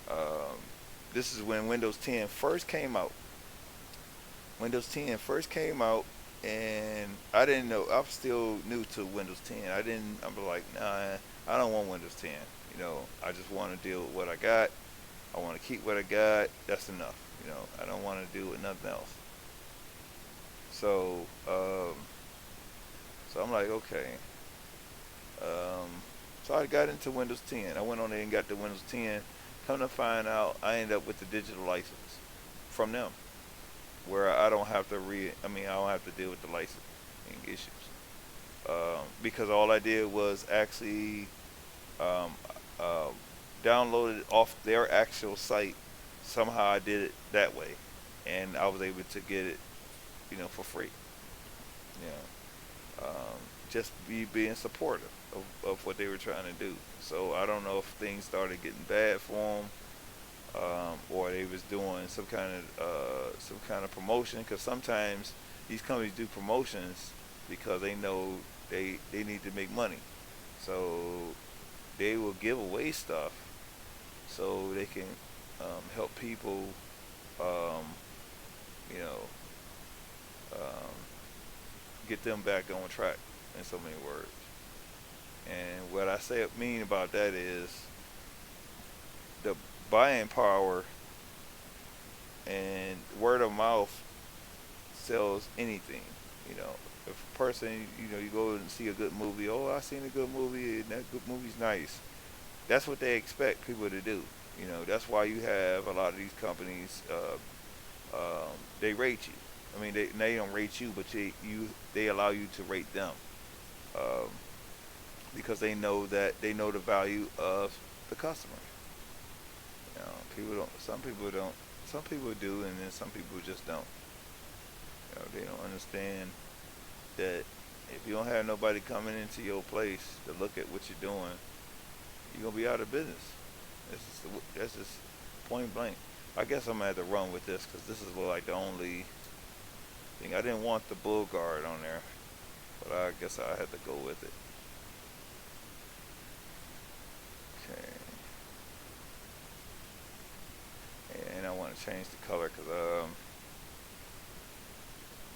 um, this is when Windows 10 first came out. Windows 10 first came out, and I didn't know. I'm still new to Windows 10. I didn't. I'm like, nah, I don't want Windows 10. You know, I just want to deal with what I got. I want to keep what I got. That's enough. You know, I don't want to deal with nothing else. So, so I'm like, okay. Um, so I got into Windows 10. I went on there and got the Windows 10. Come to find out, I ended up with the digital license from them, where I don't have to I mean, I don't have to deal with the licensing issues, because all I did was actually um, uh, download it off their actual site. Somehow I did it that way, and I was able to get it, you know, for free. Just being supportive of what they were trying to do. So I don't know if things started getting bad for them, or they was doing some kind of promotion. Because sometimes these companies do promotions because they know they need to make money. So they will give away stuff so they can help people, um, you know, um, get them back on track. In so many words. And what I say mean about that is the buying power and word of mouth sells anything. You know, if a person, you know, you go and see a good movie, oh, I seen a good movie, and that good movie's nice. That's what they expect people to do. You know, that's why you have a lot of these companies. They rate you. I mean, they don't rate you, but they allow you to rate them, um, because they know the value of the customer. You know, people don't. Some people don't. Some people do, and then some people just don't. You know, they don't understand that if you don't have nobody coming into your place to look at what you're doing, you're gonna be out of business. That's just point blank. I guess I'm gonna have to run with this because this is like the only thing. I didn't want the bull guard on there, but I guess I had to go with it. Okay. And I want to change the color because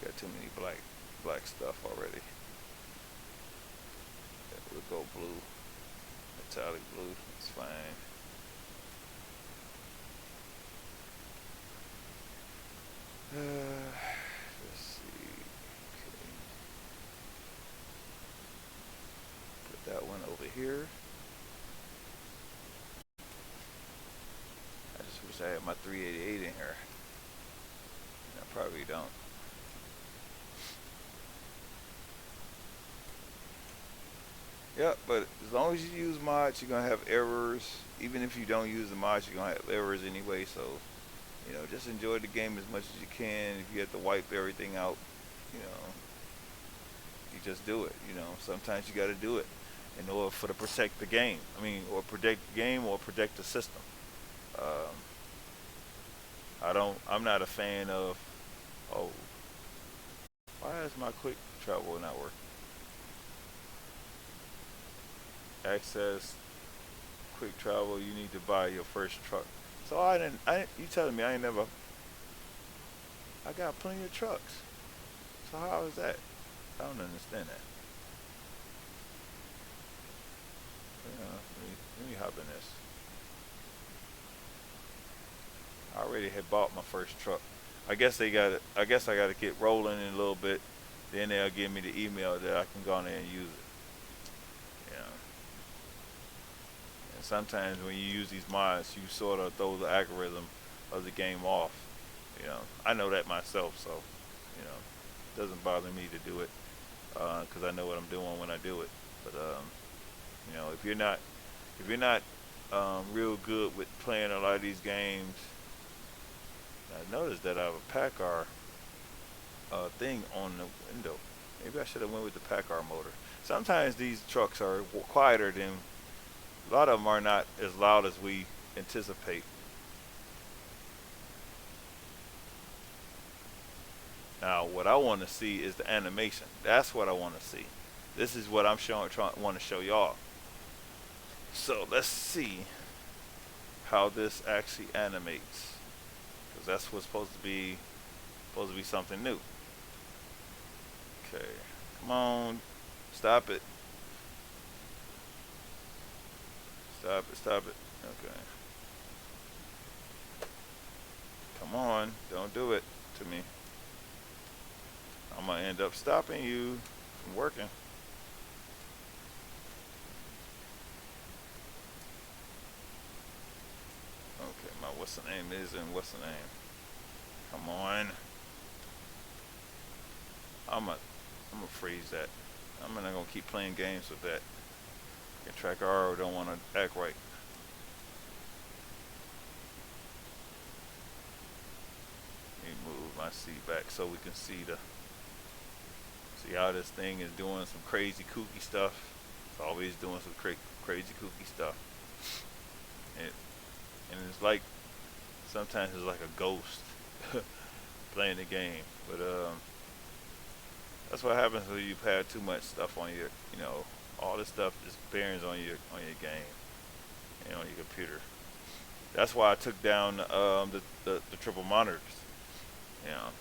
got too many black stuff already. We'll go blue, metallic blue. It's fine. Let's see. Okay. Put that one over here. I just wish I had my 388 in here. I probably don't. Yeah, but as long as you use mods, you're gonna have errors. Even if you don't use the mods, you're gonna have errors anyway. So You know, just enjoy the game as much as you can. If you have to wipe everything out, you know, you just do it. You know, sometimes you got to do it in order for to protect the game. I mean, or protect the game or protect the system. Um, I'm not a fan of. Oh, why is my quick travel not working? Access quick travel. You need to buy your first truck. So I didn't. You telling me I ain't never. I got plenty of trucks. So how is that? I don't understand that. Let me hop in this. I already had bought my first truck. I guess they got it. I guess I got to get rolling in a little bit. Then they'll give me the email that I can go on there and use it. You know. And sometimes when you use these mods, you sort of throw the algorithm of the game off. You know, I know that myself, so you know, it doesn't bother me to do it because I know what I'm doing when I do it. But you know, if you're not real good with playing a lot of these games, I noticed that I have a Packard thing on the window. Maybe I should have went with the Packard motor. Sometimes these trucks are quieter than a lot of them are not as loud as we anticipate. Now, what I want to see is the animation. That's what I want to see. This is what I'm want to show y'all. So let's see how this actually animates, because that's what's supposed to be something new. Okay, come on, stop it, stop it. Okay, come on, don't do it to me. I'm gonna end up stopping you from working. Okay, my what's the name is and what's the name? Come on. I'm a I'm gonna freeze that. I'm not gonna keep playing games with that. And track R don't want to act right. Let me move my seat back so we can see how this thing is doing some crazy kooky stuff. It's always doing some crazy kooky stuff. And, and it's like sometimes it's like a ghost playing the game. But that's what happens when you have too much stuff on your, you know, all this stuff is bearings on your game and on your computer. That's why I took down the triple monitors. You know,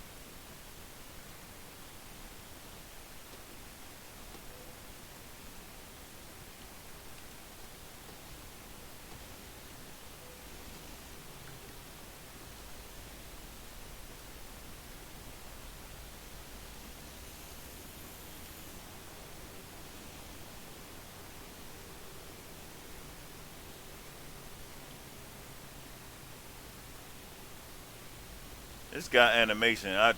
it's got animation. I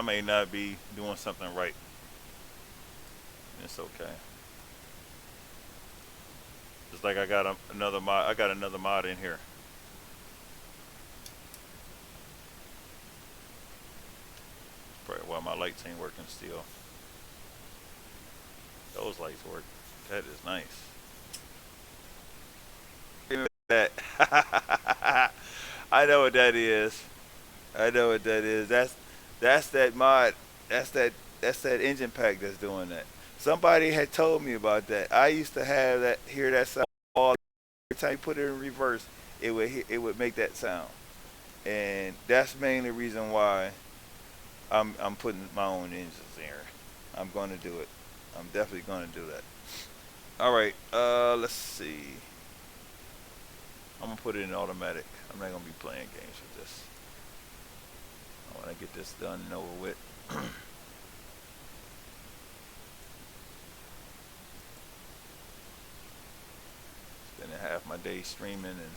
may not be doing something right. It's okay. Just like I got another mod. I got another mod in here. Probably why my lights ain't working still. Those lights work. That is nice. That. I know what that is. I know what that is. That's that mod. That's that engine pack that's doing that. Somebody had told me about that. I used to have that hear that sound all every time you put it in reverse. It would make that sound, and that's mainly the reason why I'm putting my own engines in here. I'm going to do it. I'm definitely going to do that. All right. Let's see. I'm gonna put it in automatic. I'm not gonna be playing games with this. I want to get this done and over with. Spending half my day streaming, and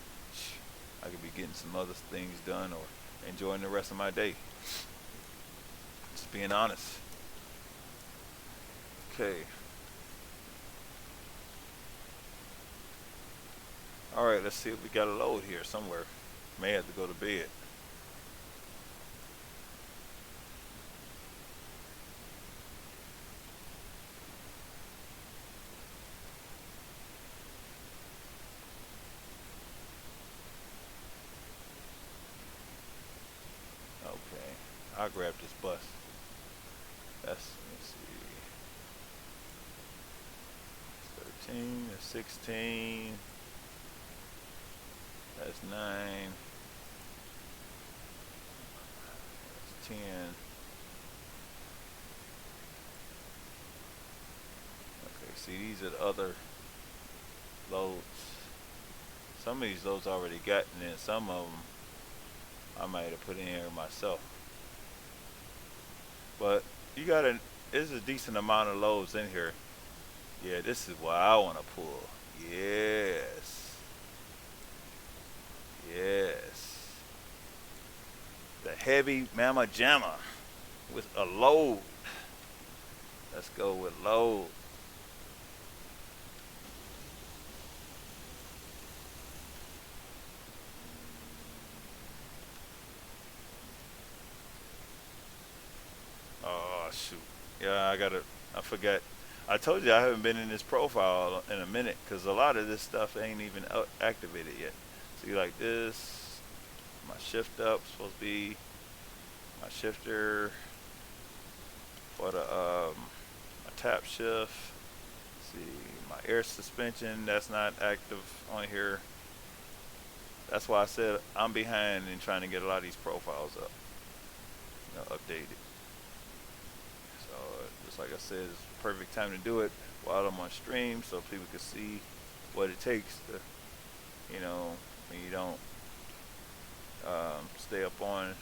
I could be getting some other things done or enjoying the rest of my day. Just being honest. Okay. All right. Let's see if we got a load here somewhere. May have to go to bed. I'll grab this bus. That's, let's see, 13, that's 16, that's 9, that's 10. Okay, see, these are the other loads. Some of these loads I already got, and then some of them I might have put in here myself. But you got there's a decent amount of loads in here. Yeah, this is what I want to pull. Yes. Yes. The heavy Mama Jamma with a load. Let's go with load. Oh, shoot. Yeah, I forgot. I told you I haven't been in this profile in a minute because a lot of this stuff ain't even activated yet. See, like this, my shift up supposed to be my shifter for the my tap shift. See, my air suspension, that's not active on here. That's why I said I'm behind in trying to get a lot of these profiles up, updated. So just like I said, it's the perfect time to do it while I'm on stream so people can see what it takes to, when you don't stay up on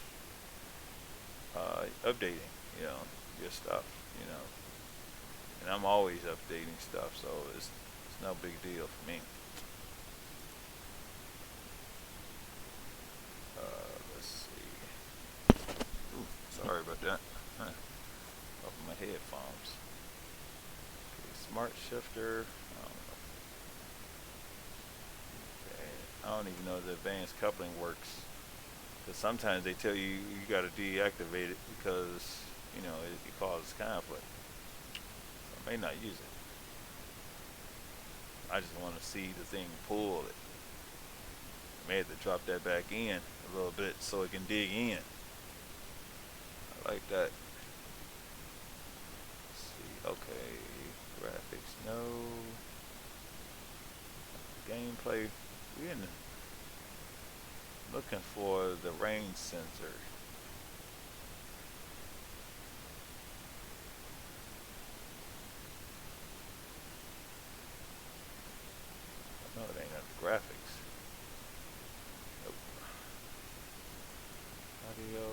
updating, your stuff, and I'm always updating stuff, so it's no big deal for me. Let's see. Ooh, sorry about that. Off of my headphones. Okay, smart shifter. I don't even know if the advanced coupling works. Because sometimes they tell you got to deactivate it because, it causes conflict. So I may not use it. I just want to see the thing pull it. I may have to drop that back in a little bit so it can dig in. I like that. Let's see. Okay. Graphics, no. Gameplay. We're looking for the range sensor. No, it ain't got the graphics. Nope. Audio.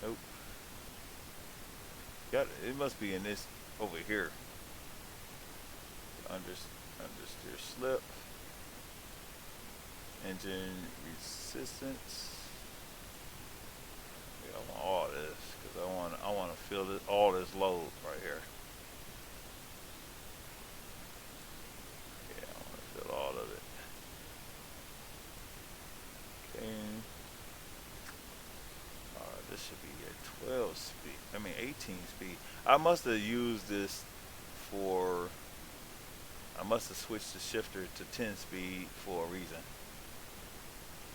Nope. Nope. It must be in this over here. Understeer slip. Engine resistance. Yeah, I want all this because I want to feel all this load right here. Yeah, I want to feel all of it. Okay. This should be a 12 speed. 18 speed. I must have used this for. I must have switched the shifter to 10 speed for a reason.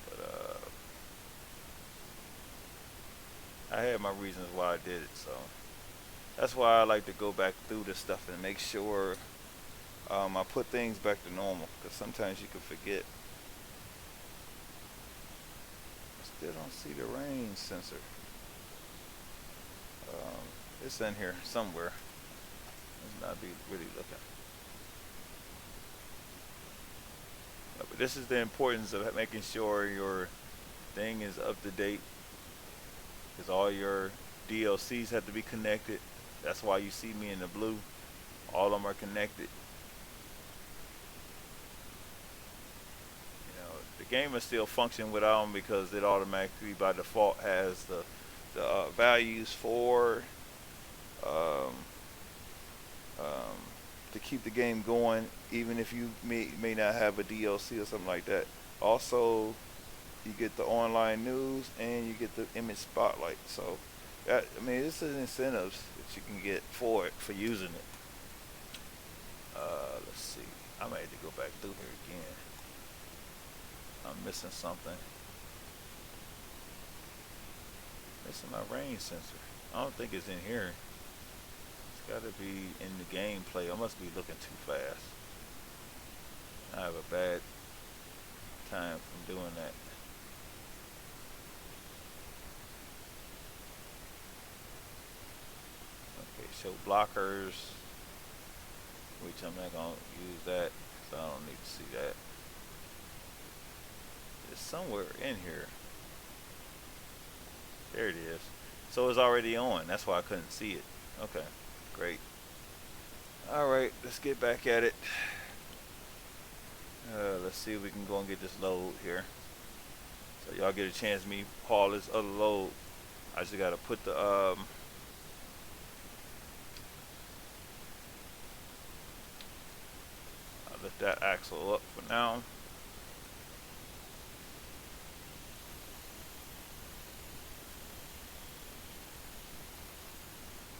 But I had my reasons why I did it, so that's why I like to go back through this stuff and make sure I put things back to normal, because sometimes you can forget. I still don't see the range sensor. It's in here somewhere. Let's not be really looking. But this is the importance of making sure your thing is up to date, because all your DLCs have to be connected. That's why you see me in the blue. All of them are connected. The game is still functioning without them because it automatically by default has the values for to keep the game going, even if you may not have a DLC or something like that. Also, you get the online news and you get the image spotlight. So, this is incentives that you can get for using it. Let's see. I might have to go back through here again. missing something. Missing my range sensor. I don't think it's in here. It's got to be in the gameplay. I must be looking too fast. I have a bad time from doing that. Okay, show blockers, which I'm not going to use that, so I don't need to see that. It's somewhere in here. There it is. So it's already on. That's why I couldn't see it. Okay, great. Alright, let's get back at it. Let's see if we can go and get this load here. So y'all get a chance to me haul this other load. I just gotta put the I'll lift that axle up for now.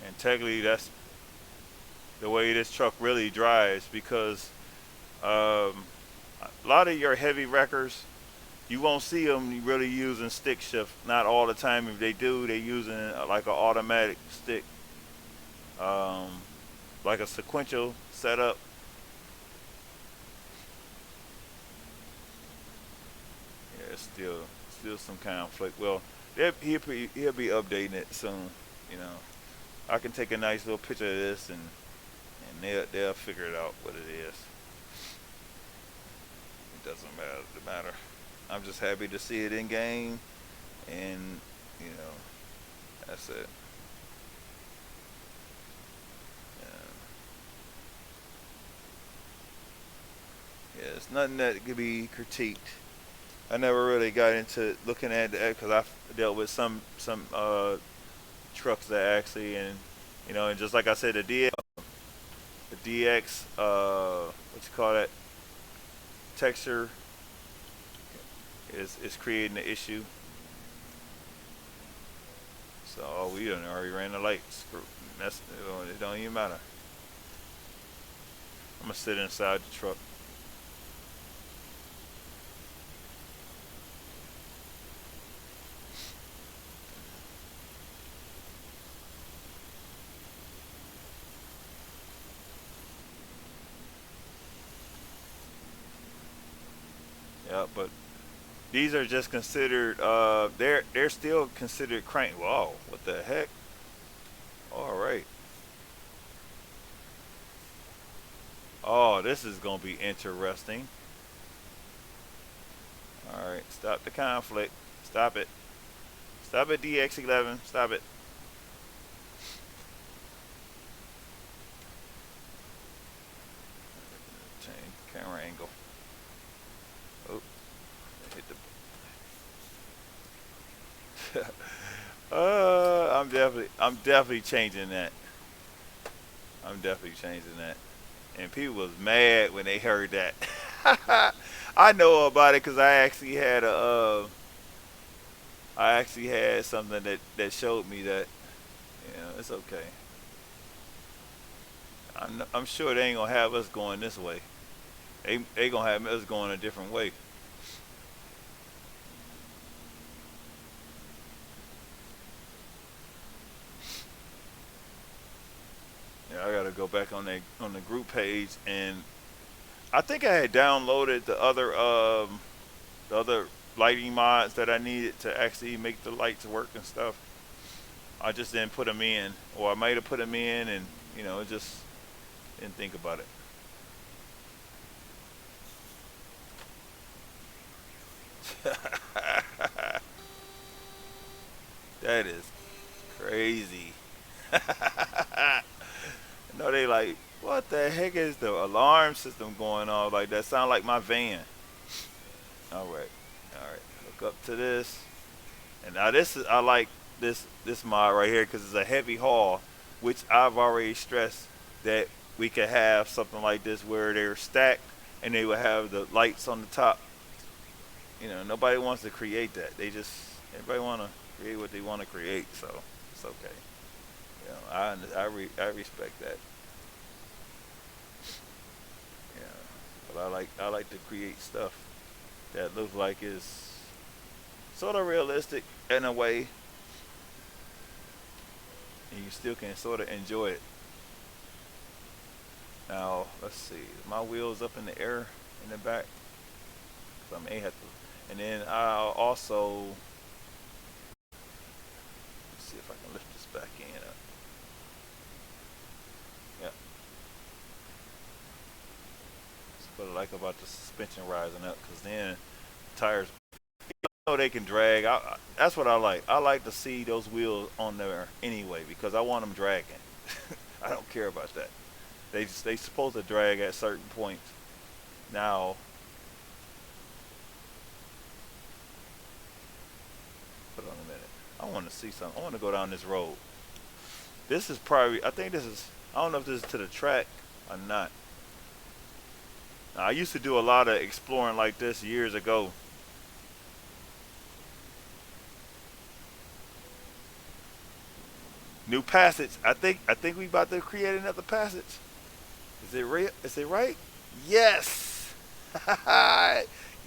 And technically that's the way this truck really drives, because a lot of your heavy wreckers, you won't see them really using stick shift. Not all the time. If they do, they're using like an automatic stick, like a sequential setup. Yeah, it's still some conflict. Well, he'll be updating it soon. You know, I can take a nice little picture of this and they'll figure it out what it is. It doesn't matter. I'm just happy to see it in game, and you know, that's it. Yeah, it's nothing that could be critiqued. I never really got into looking at that because I dealt with some trucks that actually, and you know, and just like I said, the DX, what you call that, texture is creating the issue. So we done already ran the lights. That's, it don't even matter. I'm gonna sit inside the truck. Yeah, but these are just considered. They're still considered crank. Whoa, what the heck? All right. Oh, this is gonna be interesting. All right, stop the conflict. Stop it. Stop it, DX11. Stop it. Change camera angle. Oh, hit the. I'm definitely changing that. I'm definitely changing that. And people was mad when they heard that. I know about it because I actually had something that showed me that. You know, it's okay. I'm sure they ain't gonna have us going this way. They gonna have us going a different way. Yeah, I gotta go back on the group page, and I think I had downloaded the other lighting mods that I needed to actually make the lights work and stuff. I just didn't put them in, or I might have put them in, and you know, just didn't think about it. That is crazy. No, they like, what the heck is the alarm system going on? Like that sound like my van. All right. Hook up to this, and now this is I like this mod right here because it's a heavy haul, which I've already stressed that we could have something like this where they're stacked and they would have the lights on the top. You know, nobody wants to create that. Everybody want to create what they want to create, so it's okay. You know, I respect that. Yeah, but I like to create stuff. that looks like it's sort of realistic in a way, and you still can sort of enjoy it. Now, let's see. My wheels up in the air in the back. So I may have to. And then I'll also, let's see if I can lift this back end up. Yep. That's what I like about the suspension rising up, because then tires, you know, they can drag. That's what I like. I like to see those wheels on there anyway, because I want them dragging. I don't care about that. They supposed to drag at certain points. Now, hold on a minute. I want to see something. I want to go down this road. This is probably. I think this is. I don't know if this is to the track or not. Now, I used to do a lot of exploring like this years ago. New passage. I think we about to create another passage. Is it real? Is it right? Yes.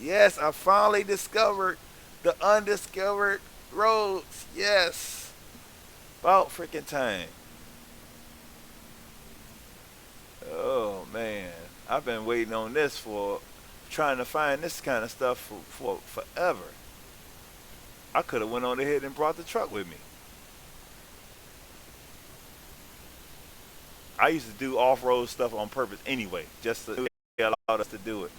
Yes, I finally discovered the undiscovered roads. Yes. About freaking time. Oh man. I've been waiting on this for trying to find this kind of stuff for forever. I could have went on ahead and brought the truck with me. I used to do off-road stuff on purpose anyway, just to they allowed us to do it.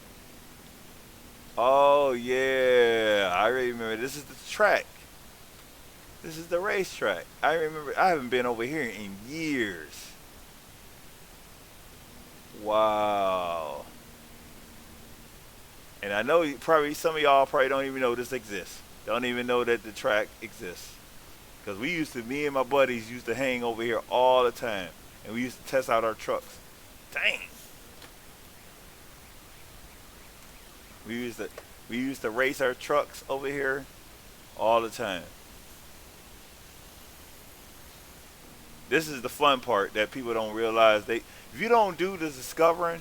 Oh yeah, I remember. This is the track. This is the racetrack. I remember. I haven't been over here in years. Wow. And I know probably some of y'all probably don't even know this exists. Don't even know that the track exists. Because me and my buddies used to hang over here all the time. And we used to test out our trucks. Dang. We used to race our trucks over here all the time. This is the fun part that people don't realize. If you don't do the discovering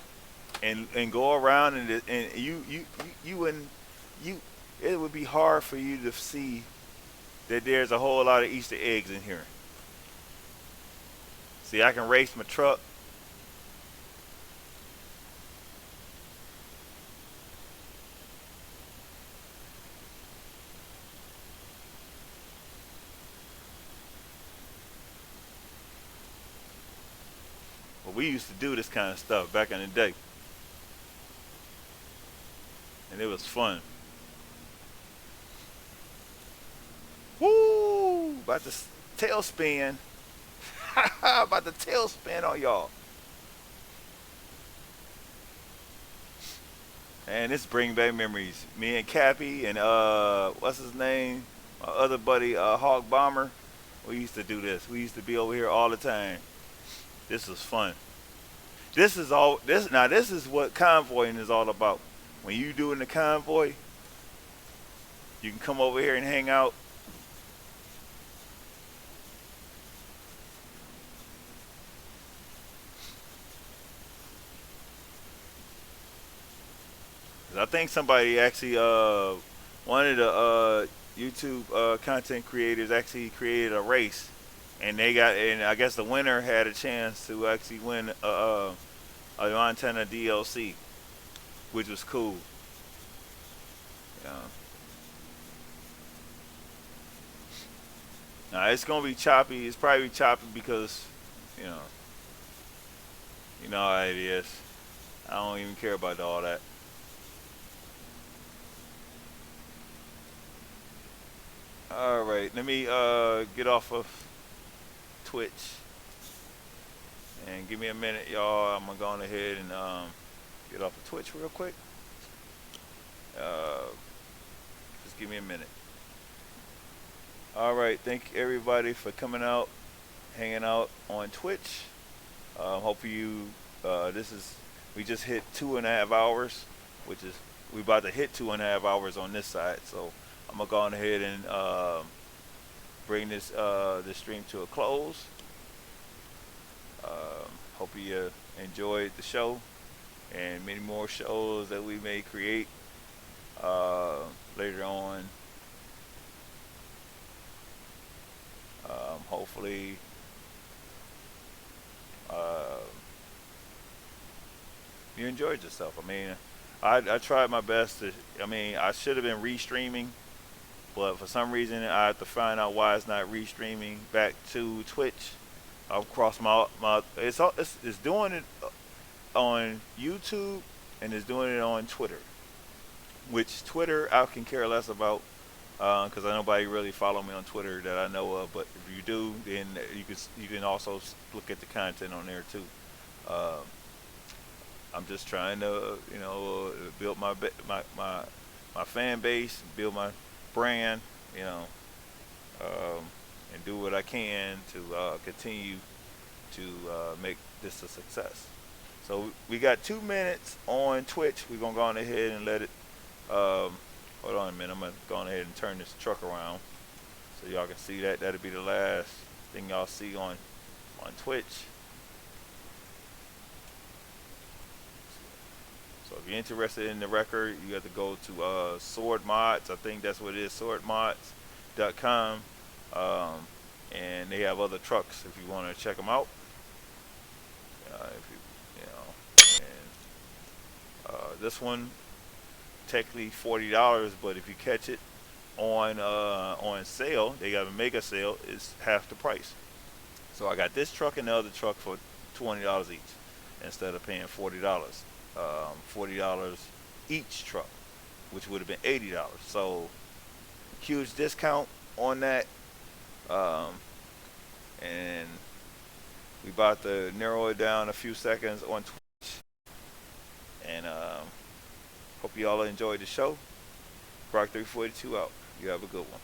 and go around and you and you it would be hard for you to see that there's a whole lot of Easter eggs in here. See, I can race my truck. But we used to do this kind of stuff back in the day, and it was fun. Woo! About to tailspin. About to tailspin on y'all. And this bring back memories. Me and Cappy and what's his name? My other buddy, Hawk Bomber. We used to do this. We used to be over here all the time. This was fun. This is all this now this is what convoying is all about. When you doing the convoy, you can come over here and hang out. 'Cause I think somebody actually one of the YouTube content creators actually created a race, and I guess the winner had a chance to actually win a Montana DLC, which was cool. Yeah. Now it's gonna be choppy. It's probably choppy because you know you know how it is. I don't even care about all that. All right, let me get off of Twitch and give me a minute, y'all. I'm gonna go on ahead and get off of Twitch real quick. Uh, just give me a minute. All right, thank everybody for coming out, hanging out on Twitch. Hope you. This is we just hit 2.5 hours, which is we about to hit 2.5 hours on this side. So I'm gonna go on ahead and bring this stream to a close. Hope you enjoyed the show and many more shows that we may create. later on. Hopefully, uh, you enjoyed yourself. I mean, I tried my best to. I mean, I should have been restreaming, but for some reason, I have to find out why it's not restreaming back to Twitch. I've crossed my. It's doing it on YouTube and it's doing it on Twitter. Which Twitter I can care less about because nobody really follow me on Twitter that I know of. But if you do, then you can also look at the content on there too. Uh, I'm just trying to build my fan base, build my brand, you know, um, and do what I can to continue to make this a success. So we got 2 minutes on Twitch. We're gonna go on ahead and let it. Hold on a minute. I'm gonna go on ahead and turn this truck around so y'all can see that. That'll be the last thing y'all see on Twitch. So if you're interested in the record, you have to go to Sword Mods. I think that's what it is, swordmods.com. Um, and they have other trucks if you want to check them out. If this one technically $40, but if you catch it on sale, they got a mega sale. It's half the price. So I got this truck and the other truck for $20 each instead of paying $40. $40 each truck, which would have been $80. So huge discount on that. And we about to narrow it down a few seconds on Twitch. And hope you all enjoyed the show. CROC 342 out. You have a good one.